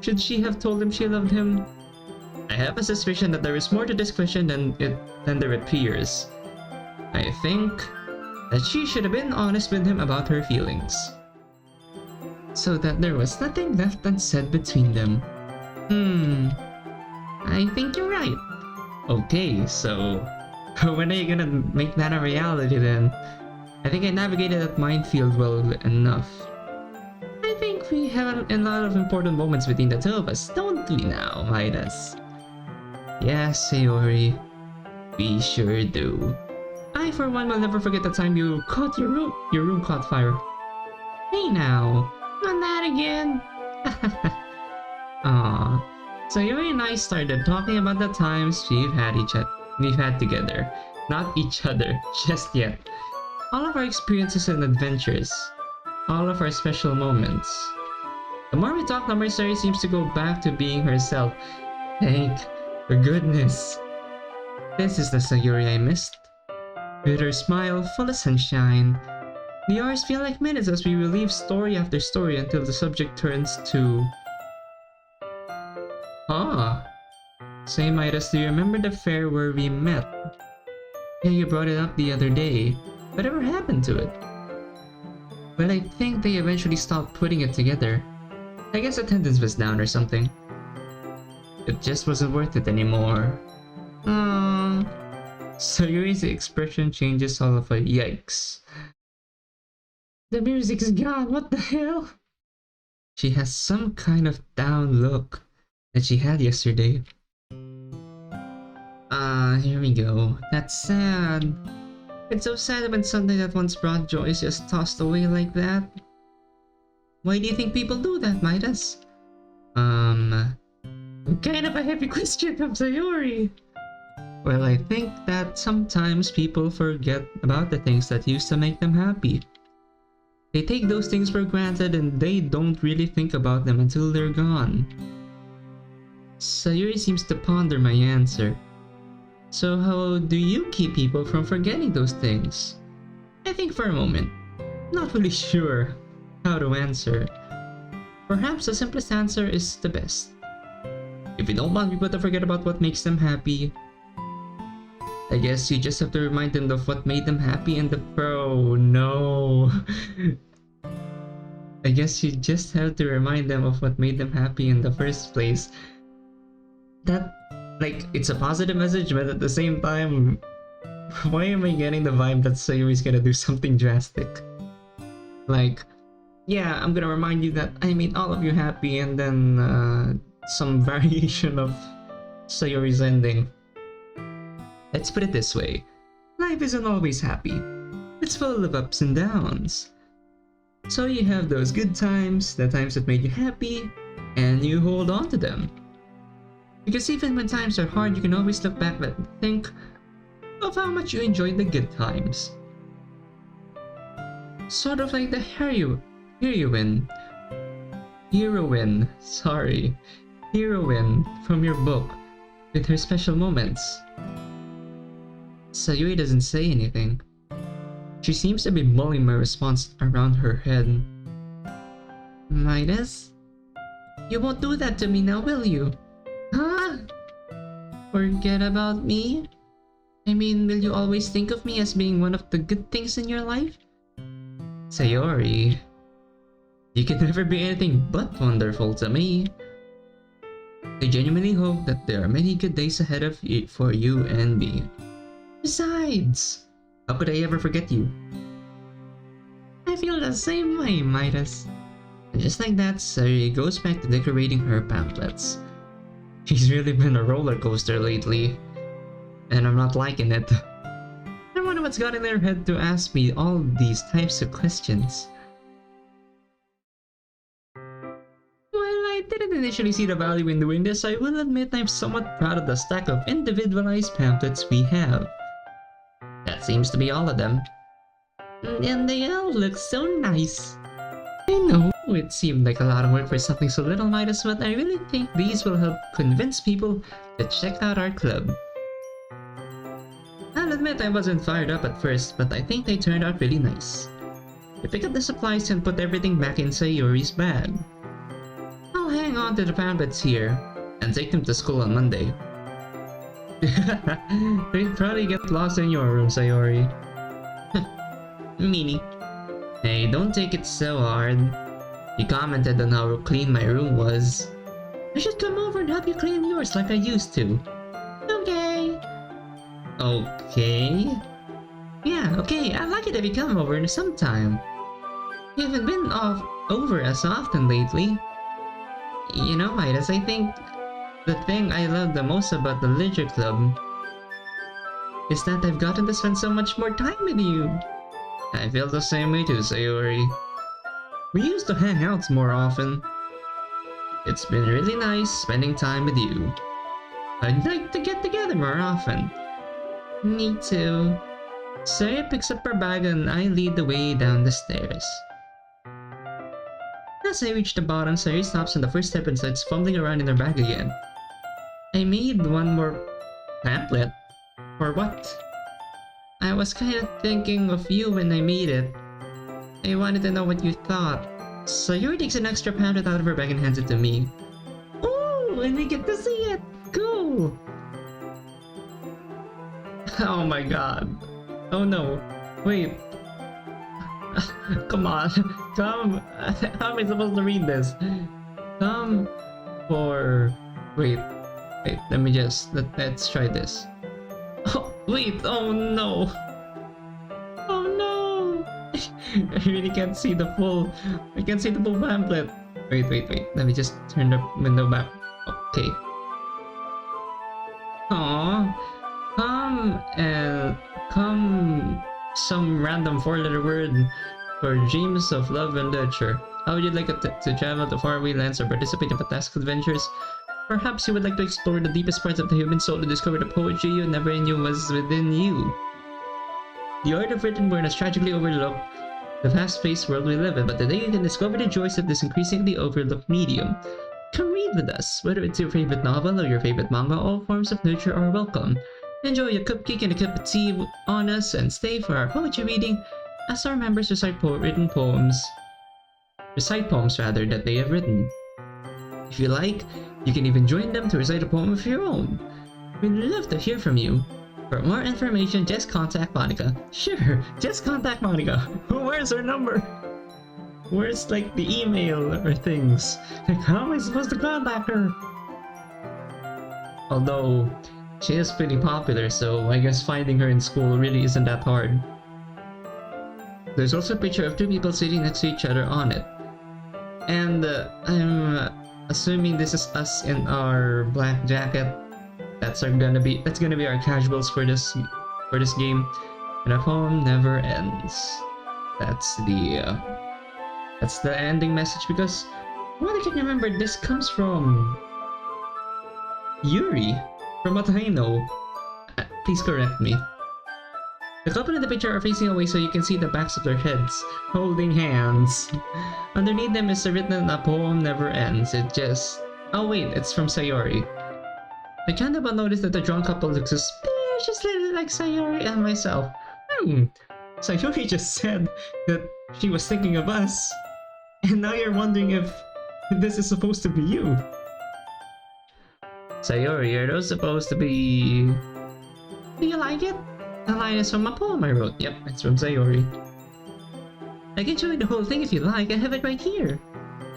Should she have told him she loved him? I have a suspicion that there is more to this question than there appears. I think that she should have been honest with him about her feelings, so that there was nothing left unsaid between them. I think you're right. Okay, so when are you gonna make that a reality then? I think I navigated that minefield well enough. I think we have a lot of important moments between the two of us, don't we now, Midas? Yes, Sayori. We sure do. I, for one, will never forget the time you caught your room caught fire. Hey now, not that again. Aww. Sayori and I started talking about the times we've had together. Not each other, just yet. All of our experiences and adventures. All of our special moments. The more we talk, the more Sayori seems to go back to being herself. Thank goodness. This is the Sayori I missed. With her smile full of sunshine. The hours feel like minutes as we relive story after story until the subject turns to... Say, Midas, do you remember the fair where we met? Yeah, you brought it up the other day. Whatever happened to it? Well, I think they eventually stopped putting it together. I guess attendance was down or something. It just wasn't worth it anymore. Sayori's expression changes all of a yikes. The music's gone, what the hell? She has some kind of down look that she had yesterday. Here we go. That's sad. It's so sad when something that once brought joy is just tossed away like that. Why do you think people do that, Midas? Kind of a heavy question from Sayori. Well, I think that sometimes people forget about the things that used to make them happy. They take those things for granted and they don't really think about them until they're gone. Sayori seems to ponder my answer. So how do you keep people from forgetting those things? I think for a moment. Not really sure how to answer. Perhaps the simplest answer is the best. If you don't want people to forget about what makes them happy, I guess you just have to remind them of what made them happy in the... Oh no. I guess you just have to remind them of what made them happy in the first place. That, like, it's a positive message, but at the same time, why am I getting the vibe that Sayori's gonna do something drastic? Like, yeah, I'm gonna remind you that I made all of you happy, and then some variation of Sayori's ending. Let's put it this way. Life isn't always happy. It's full of ups and downs. So you have those good times, the times that made you happy, and you hold on to them. Because even when times are hard, you can always look back and think of how much you enjoyed the good times. Sort of like the heroine from your book, with her special moments. Sayori doesn't say anything. She seems to be mulling my response around her head. Midas? You won't do that to me now, will you? Huh? Forget about me? I mean, will you always think of me as being one of the good things in your life? Sayori, you can never be anything but wonderful to me. I genuinely hope that there are many good days ahead of you for you and me. Besides, how could I ever forget you? I feel the same way, Midas. And just like that, Sayori goes back to decorating her pamphlets. She's really been a roller coaster lately, and I'm not liking it. I wonder what's got in their head to ask me all these types of questions. While I didn't initially see the value in doing this, I will admit I'm somewhat proud of the stack of individualized pamphlets we have. That seems to be all of them. And they all look so nice. I know, it seemed like a lot of work for something so little, Midas, but I really think these will help convince people to check out our club. I'll admit I wasn't fired up at first, but I think they turned out really nice. I pick up the supplies and put everything back in Sayori's bag. I'll hang on to the pamphlets here, and take them to school on Monday. They'd probably get lost in your room, Sayori. Meanie. Hey, don't take it so hard. You commented on how clean my room was. I should come over and help you clean yours like I used to. Okay. Okay? Yeah, okay, I'd like it if you come over sometime. You haven't been over as often lately. You know, Midas, I think the thing I love the most about the Leisure Club is that I've gotten to spend so much more time with you. I feel the same way too, Sayori. We used to hang out more often. It's been really nice spending time with you. I'd like to get together more often. Me too. Sayori picks up her bag and I lead the way down the stairs. As I reach the bottom, Sayori stops on the first step and starts fumbling around in her bag again. I made one more pamphlet. For what? I was kinda thinking of you when I made it. I wanted to know what you thought. Sayori takes an extra pamphlet out of her bag and hands it to me. Ooh, and we get to see it! Cool! Oh my god. Oh no. Wait. Come on. Come. How am I supposed to read this? Come for... Wait, let me just... Let's try this. Oh, wait, oh no! Oh no! I really can't see the full... I can't see the full pamphlet. Wait. Let me just turn the window back. Okay. Aww. Come some random 4-letter word for dreams of love and literature. How would you like to travel to faraway lands or participate in fantastic adventures? Perhaps you would like to explore the deepest parts of the human soul to discover the poetry you never knew was within you. The art of written word has tragically overlooked the fast-paced world we live in, but today you can discover the joys of this increasingly overlooked medium. Come read with us, whether it's your favorite novel or your favorite manga, all forms of literature are welcome. Enjoy a cupcake and a cup of tea on us and stay for our poetry reading as our members recite poems that they have written. If you like, you can even join them to recite a poem of your own. We'd love to hear from you. For more information, just contact Monika. Sure, just contact Monika. Where's her number? Where's like the email or things? Like, how am I supposed to contact her? Although, she is pretty popular, so I guess finding her in school really isn't that hard. There's also a picture of two people sitting next to each other on it. And I'm assuming this is us in our black jacket. That's gonna be our casuals for this game. And a poem never ends. That's the ending message, because what I can remember, this comes from Yuri, from what I know. Please correct me. The couple in the picture are facing away so you can see the backs of their heads, holding hands. Underneath them is written a poem never ends. It just... Oh wait, it's from Sayori. I can't help but notice that the drunk couple looks suspiciously like Sayori and myself. Sayori just said that she was thinking of us. And now you're wondering if this is supposed to be you. Sayori, are those supposed to be... Do you like it? The line is from a poem I wrote. Yep, it's from Sayori. I can show you the whole thing if you like. I have it right here.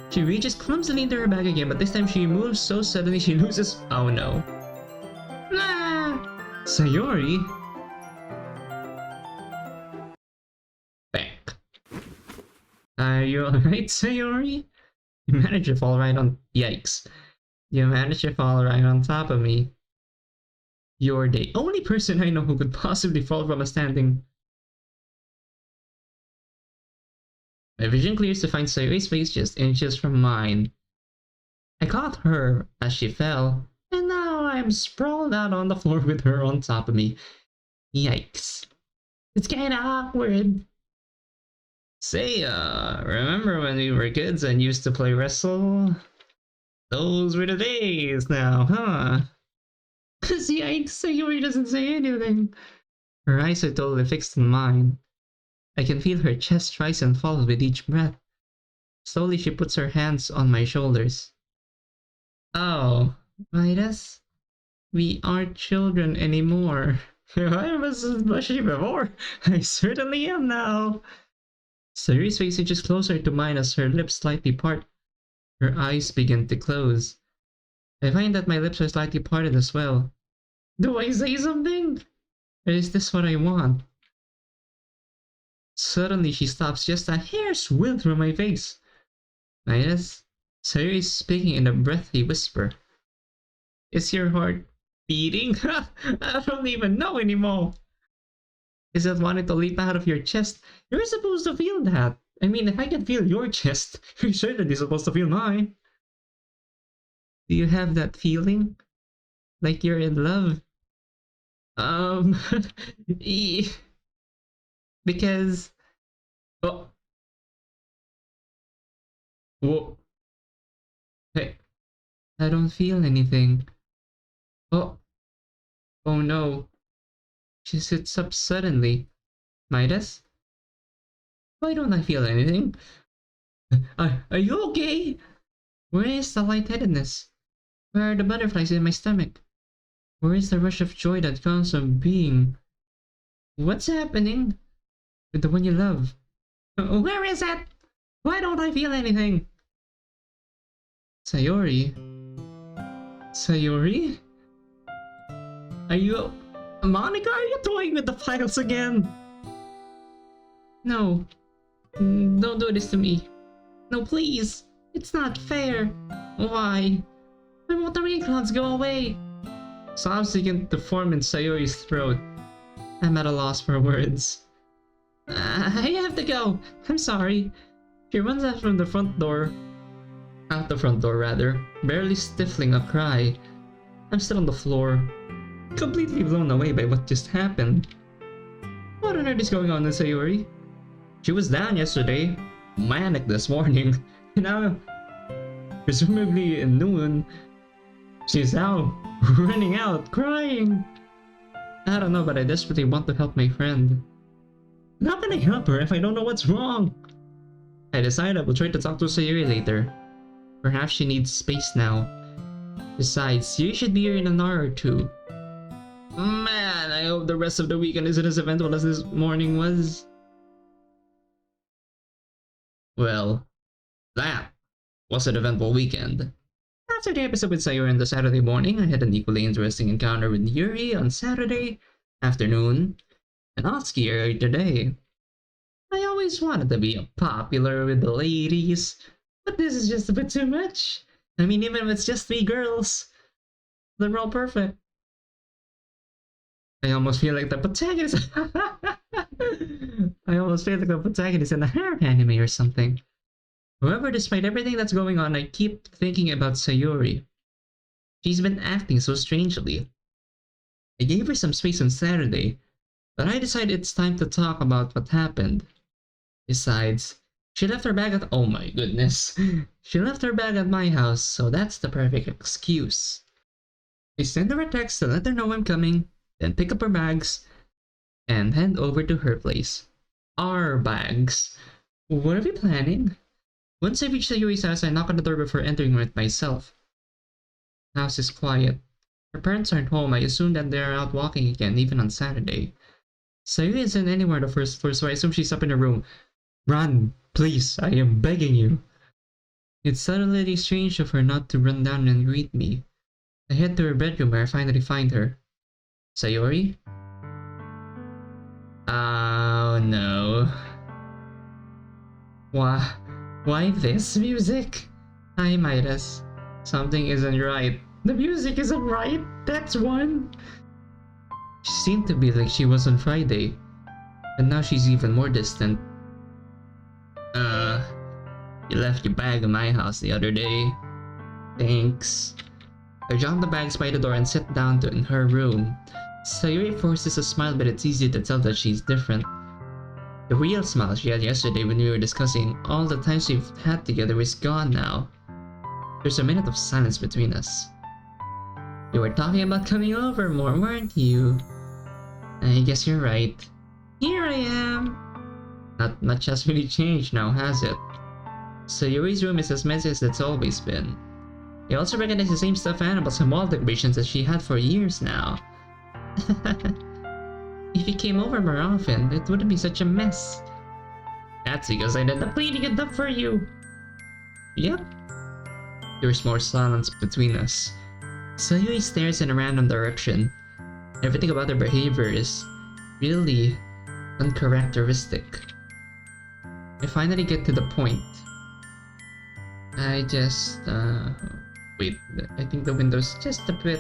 She reaches clumsily into her bag again, but this time she moves so suddenly she loses... Oh no. Ah! Sayori? Back. Are you alright, Sayori? You managed to fall right on... Yikes. You managed to fall right on top of me. You're the only person I know who could possibly fall from a standing... My vision clears to find Sayori's face just inches from mine. I caught her as she fell, and now I'm sprawled out on the floor with her on top of me. Yikes. It's kinda awkward. Say, remember when we were kids and used to play wrestle? Those were the days now, huh? Yikes, Sayori doesn't say anything. Her eyes are totally fixed on mine. I can feel her chest rise and fall with each breath. Slowly she puts her hands on my shoulders. Oh, Midas? We aren't children anymore. I wasn't blushing before. I certainly am now. Sayori's face inches closer to mine as her lips slightly part. Her eyes begin to close. I find that my lips are slightly parted as well. Do I say something? Or is this what I want? Suddenly she stops just a hair's width from my face. Midas? Sayori is speaking in a breathy whisper. Is your heart beating? I don't even know anymore. Is it wanting to leap out of your chest? You're supposed to feel that. I mean, if I can feel your chest, you're certainly supposed to feel mine. Do you have that feeling? Like you're in love? Because... Oh. Whoa. Hey. I don't feel anything. Oh. Oh no. She sits up suddenly. Midas? Why don't I feel anything? Are you okay? Where is the lightheadedness? Where are the butterflies in my stomach? Where is the rush of joy that comes from being? What's happening with the one you love? Where is it? Why don't I feel anything? Sayori? Sayori? Are you... Monika, are you toying with the files again? No. Don't do this to me. No, please. It's not fair. Why? Why won't the rain clouds go away? Sobs begin to form in Sayori's throat. I'm at a loss for words. I have to go. I'm sorry. She runs out from the front door. Out the front door, rather. Barely stifling a cry. I'm still on the floor. Completely blown away by what just happened. What on earth is going on in Sayori? She was down yesterday. Manic this morning. Now, presumably in noon, she's out, running out, crying. I don't know, but I desperately want to help my friend. How can I help her if I don't know what's wrong? I decide I will try to talk to Sayori later. Perhaps she needs space now. Besides, you should be here in an hour or two. Man, I hope the rest of the weekend isn't as eventful as this morning was. Well, that was an eventful weekend. After the episode with Sayori on the Saturday morning, I had an equally interesting encounter with Yuri on Saturday afternoon, and Natsuki earlier today. I always wanted to be popular with the ladies, But this is just a bit too much. I mean, even if it's just 3 girls, they're all perfect. I almost feel like the protagonist. I almost feel like the protagonist in a harem anime or something. However, despite everything that's going on, I keep thinking about Sayori. She's been acting so strangely. I gave her some space on Saturday, but I decided it's time to talk about what happened. Besides, she left her bag at— oh my goodness. She left her bag at my house, so that's the perfect excuse. I send her a text to let her know I'm coming, then pick up her bags, and head over to her place. Our bags. What are we planning? Once I reach Sayori's house, I knock on the door before entering it myself. House is quiet. Her parents aren't home. I assume that they're out walking again, even on Saturday. Sayori isn't anywhere on the first floor, so I assume she's up in her room. Run, please, I am begging you. It's suddenly strange of her not to run down and greet me. I head to her bedroom where I finally find her. Sayori? Oh no. Why this music? Hi Midas. Something isn't right. The music isn't right, that's one. She seemed to be like she was on Friday, but now she's even more distant. You left your bag in my house the other day. Thanks. I drop the bags by the door and sit down in her room. Sayori forces a smile, but it's easy to tell that she's different. The real smile she had yesterday when we were discussing all the times we've had together is gone now. There's a minute of silence between us. You were talking about coming over more, weren't you? I guess you're right. Here I am! Not much has really changed now, has it? Sayori's room is as messy as it's always been. I also recognize the same stuffed animals and wall decorations that she had for years now. If you came over more often, it wouldn't be such a mess. That's because I did the cleaning it up for you. Yep. There's more silence between us. Sayori stares in a random direction. Everything about her behavior is really uncharacteristic. I finally get to the point. I just, wait, I think the window's just a bit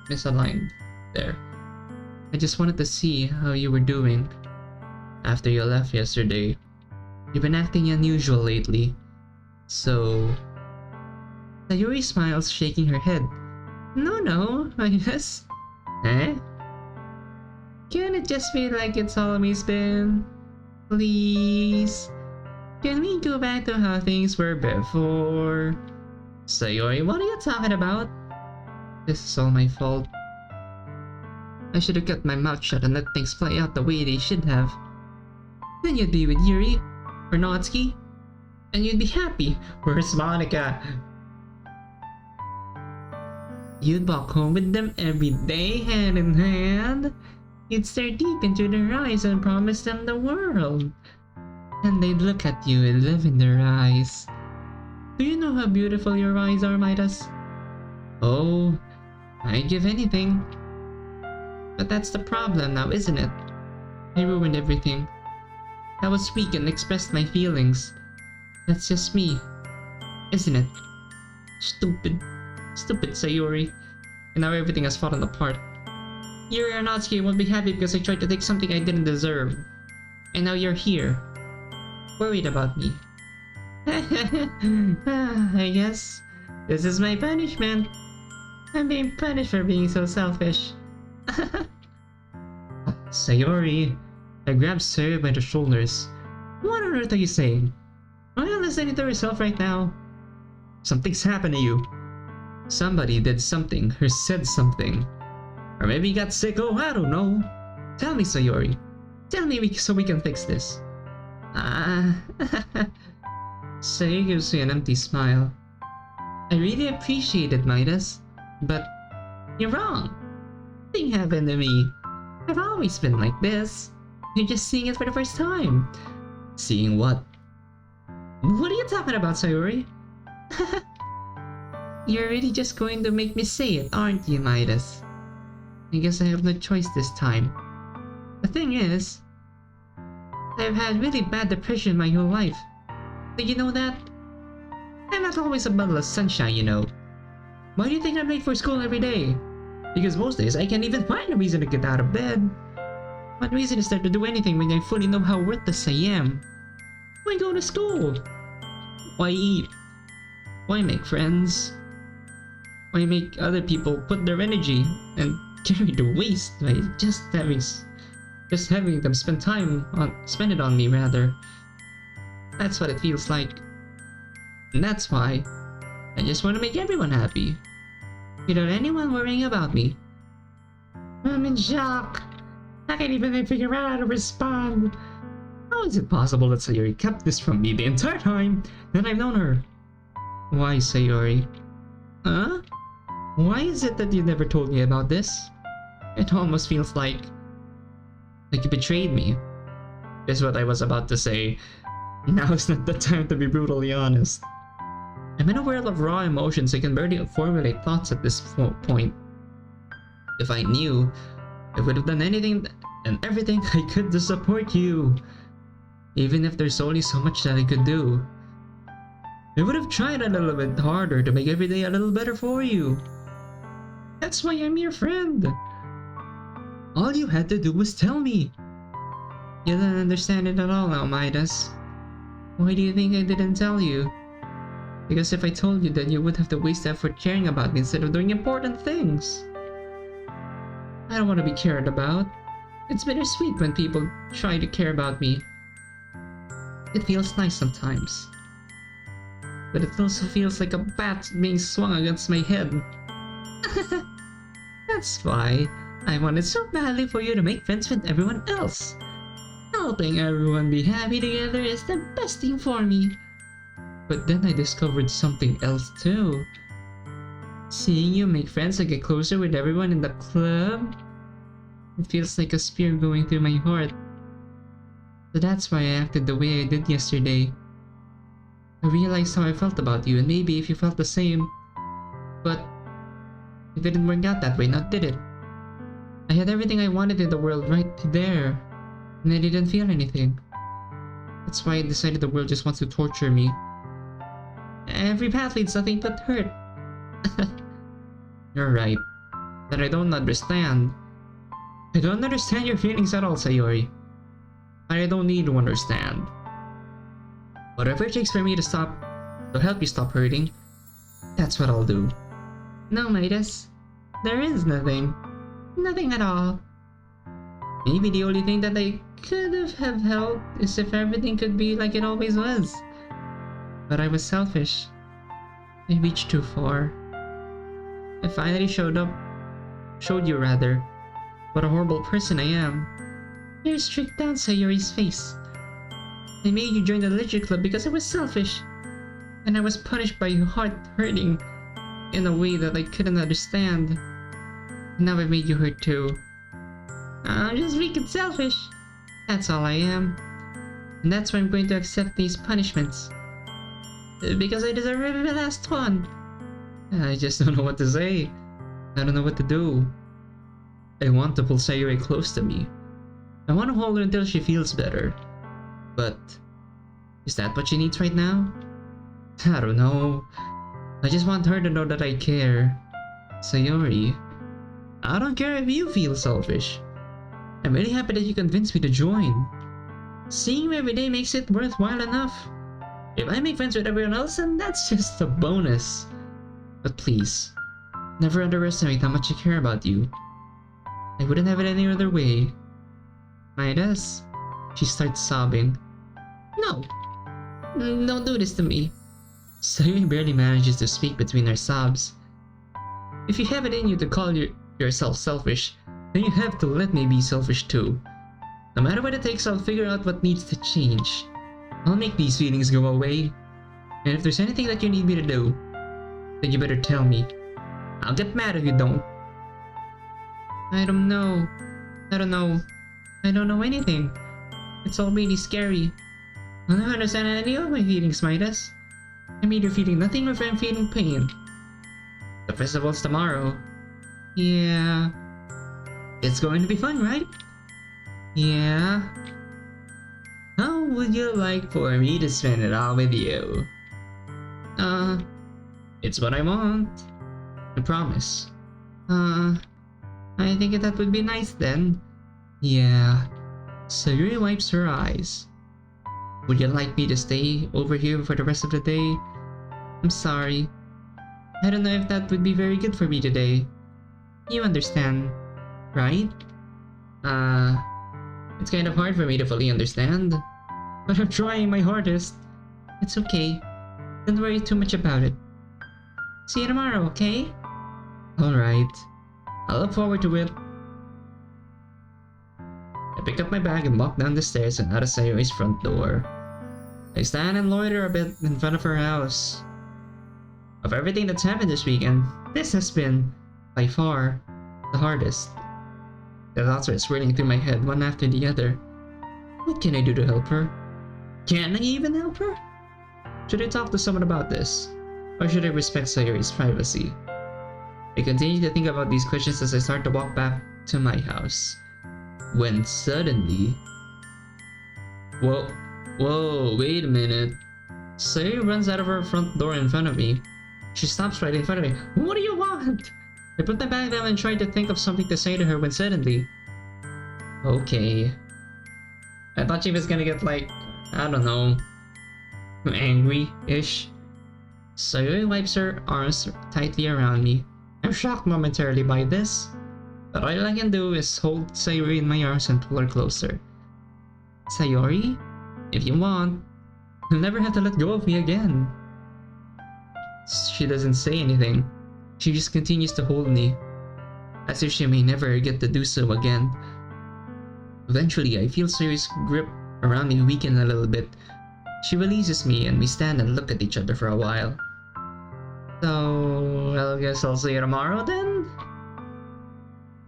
misaligned there. I just wanted to see how you were doing after you left yesterday. You've been acting unusual lately. So... Sayori smiles, shaking her head. No, I guess. Eh? Can it just be like it's always been? Please? Can we go back to how things were before? Sayori, what are you talking about? This is all my fault. I should have kept my mouth shut and let things play out the way they should have. Then you'd be with Yuri, or Natsuki, and you'd be happy. Where's Monika? You'd walk home with them every day, hand in hand. You'd stare deep into their eyes and promise them the world. And they'd look at you and live in their eyes. Do you know how beautiful your eyes are, Midas? Oh, I'd give anything. But that's the problem now, isn't it? I ruined everything. I was weak and expressed my feelings. That's just me, isn't it? Stupid Sayori. And now everything has fallen apart. Yuri or Natsuki won't be happy because I tried to take something I didn't deserve. And now you're here, worried about me. I guess this is my punishment. I'm being punished for being so selfish. Sayori. I grabbed Sayori by the shoulders. What on earth are you saying? Are you listening to yourself right now? Something's happened to you. Somebody did something or said something. Or maybe you got sick, oh I don't know. Tell me, Sayori. Tell me so we can fix this. Sayori gives me an empty smile. I really appreciate it, Midas. But you're wrong. Nothing happened to me. I've always been like this. You're just seeing it for the first time. Seeing what? What are you talking about, Sayori? You're really just going to make me say it, aren't you, Midas? I guess I have no choice this time. The thing is, I've had really bad depression my whole life. Did you know that? I'm not always a bundle of sunshine, you know. Why do you think I'm late for school every day? Because most days I can't even find a reason to get out of bed. What reason is there to do anything when I fully know how worthless I am? Why go to school? Why eat? Why make friends? Why make other people put their energy and carry the waste by just having them spend it on me rather. That's what it feels like. And that's why I just want to make everyone happy, without anyone worrying about me. I'm in shock. I can't even figure out how to respond. How is it possible that Sayori kept this from me the entire time that I've known her? Why, Sayori? Huh? Why is it that you never told me about this? It almost feels like you betrayed me. Is what I was about to say. Now is not the time to be brutally honest. I'm in a world of raw emotions. I can barely formulate thoughts at this point. If I knew, I would have done anything and everything I could to support you. Even if there's only so much that I could do. I would have tried a little bit harder to make every day a little better for you. That's why I'm your friend. All you had to do was tell me. You don't understand it at all now, Midas. Why do you think I didn't tell you? Because if I told you, then you would have to waste effort caring about me instead of doing important things. I don't want to be cared about. It's bittersweet when people try to care about me. It feels nice sometimes. But it also feels like a bat being swung against my head. That's why I wanted so badly for you to make friends with everyone else. Helping everyone be happy together is the best thing for me. But then I discovered something else too. Seeing you make friends and get closer with everyone in the club, it feels like a spear going through my heart. So that's why I acted the way I did yesterday. I realized how I felt about you, and maybe if you felt the same. But it didn't work out that way, not did it? I had everything I wanted in the world right there, and I didn't feel anything. That's why I decided the world just wants to torture me. Every path leads nothing but hurt. You're right. But I don't understand. I don't understand your feelings at all, Sayori. I don't need to understand. Whatever it takes for me to help you stop hurting, that's what I'll do. No, Midas. There is nothing. Nothing at all. Maybe the only thing that I could have helped is if everything could be like it always was. But I was selfish. I reached too far. I finally showed you what a horrible person I am. Tears streaked down Sayori's face. I made you join the literature club because I was selfish. And I was punished by your heart hurting in a way that I couldn't understand. Now I made you hurt too. I'm just weak and selfish. That's all I am. And that's why I'm going to accept these punishments. Because I deserve every last one. I just don't know what to say. I don't know what to do. I want to pull Sayori close to me. I want to hold her until she feels better. But is that what she needs right now? I don't know. I just want her to know that I care. Sayori, I don't care if you feel selfish. I'm really happy that you convinced me to join. Seeing you every day makes it worthwhile enough. If I make friends with everyone else, then that's just a bonus. But please, never underestimate how much I care about you. I wouldn't have it any other way. Midas? She starts sobbing. No! Don't do this to me. Sayori barely manages to speak between her sobs. If you have it in you to call yourself selfish, then you have to let me be selfish too. No matter what it takes, I'll figure out what needs to change. I'll make these feelings go away. And if there's anything that you need me to do, then you better tell me. I'll get mad if you don't. I don't know. I don't know anything. It's all really scary. I don't understand any of my feelings, Midas. I'm either feeling nothing or I'm feeling pain. The festival's tomorrow. Yeah. It's going to be fun, right? Yeah. How would you like for me to spend it all with you? It's what I want. I promise. I think that would be nice then. Yeah. Sayori wipes her eyes. Would you like me to stay over here for the rest of the day? I'm sorry. I don't know if that would be very good for me today. You understand, right? It's kind of hard for me to fully understand. But I'm trying my hardest. It's okay. Don't worry too much about it. See you tomorrow, okay? Alright. I look forward to it. I pick up my bag and walk down the stairs and out of Sayori's front door. I stand and loiter a bit in front of her house. Of everything that's happened this weekend, this has been, by far, the hardest. The thoughts are swirling through my head one after the other. What can I do to help her? Can I even help her? Should I talk to someone about this? Or should I respect Sayori's privacy? I continue to think about these questions as I start to walk back to my house. When suddenly... Whoa, wait a minute. Sayori runs out of her front door in front of me. She stops right in front of me. What do you want? I put my bag down and tried to think of something to say to her when suddenly... Okay. I thought she was gonna get like, I don't know, angry-ish. Sayori wipes her arms tightly around me. I'm shocked momentarily by this, but all I can do is hold Sayori in my arms and pull her closer. Sayori, if you want, you'll never have to let go of me again. She doesn't say anything. She just continues to hold me, as if she may never get to do so again. Eventually, I feel Sayori's grip around me weaken a little bit. She releases me and we stand and look at each other for a while. So, I guess I'll see you tomorrow then?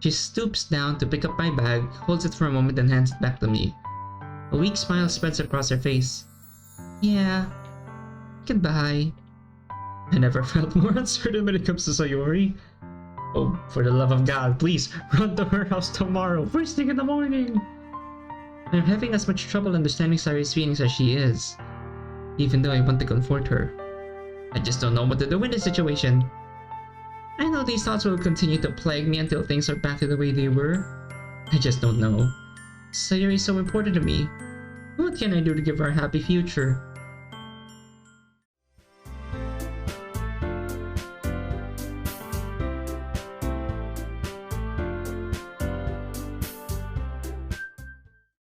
She stoops down to pick up my bag, holds it for a moment and hands it back to me. A weak smile spreads across her face. Yeah. Goodbye. I never felt more uncertain when it comes to Sayori. Oh, for the love of God, please run to her house tomorrow, first thing in the morning! I'm having as much trouble understanding Sayori's feelings as she is, even though I want to comfort her. I just don't know what to do in this situation. I know these thoughts will continue to plague me until things are back to the way they were. I just don't know. Sayori is so important to me. What can I do to give her a happy future?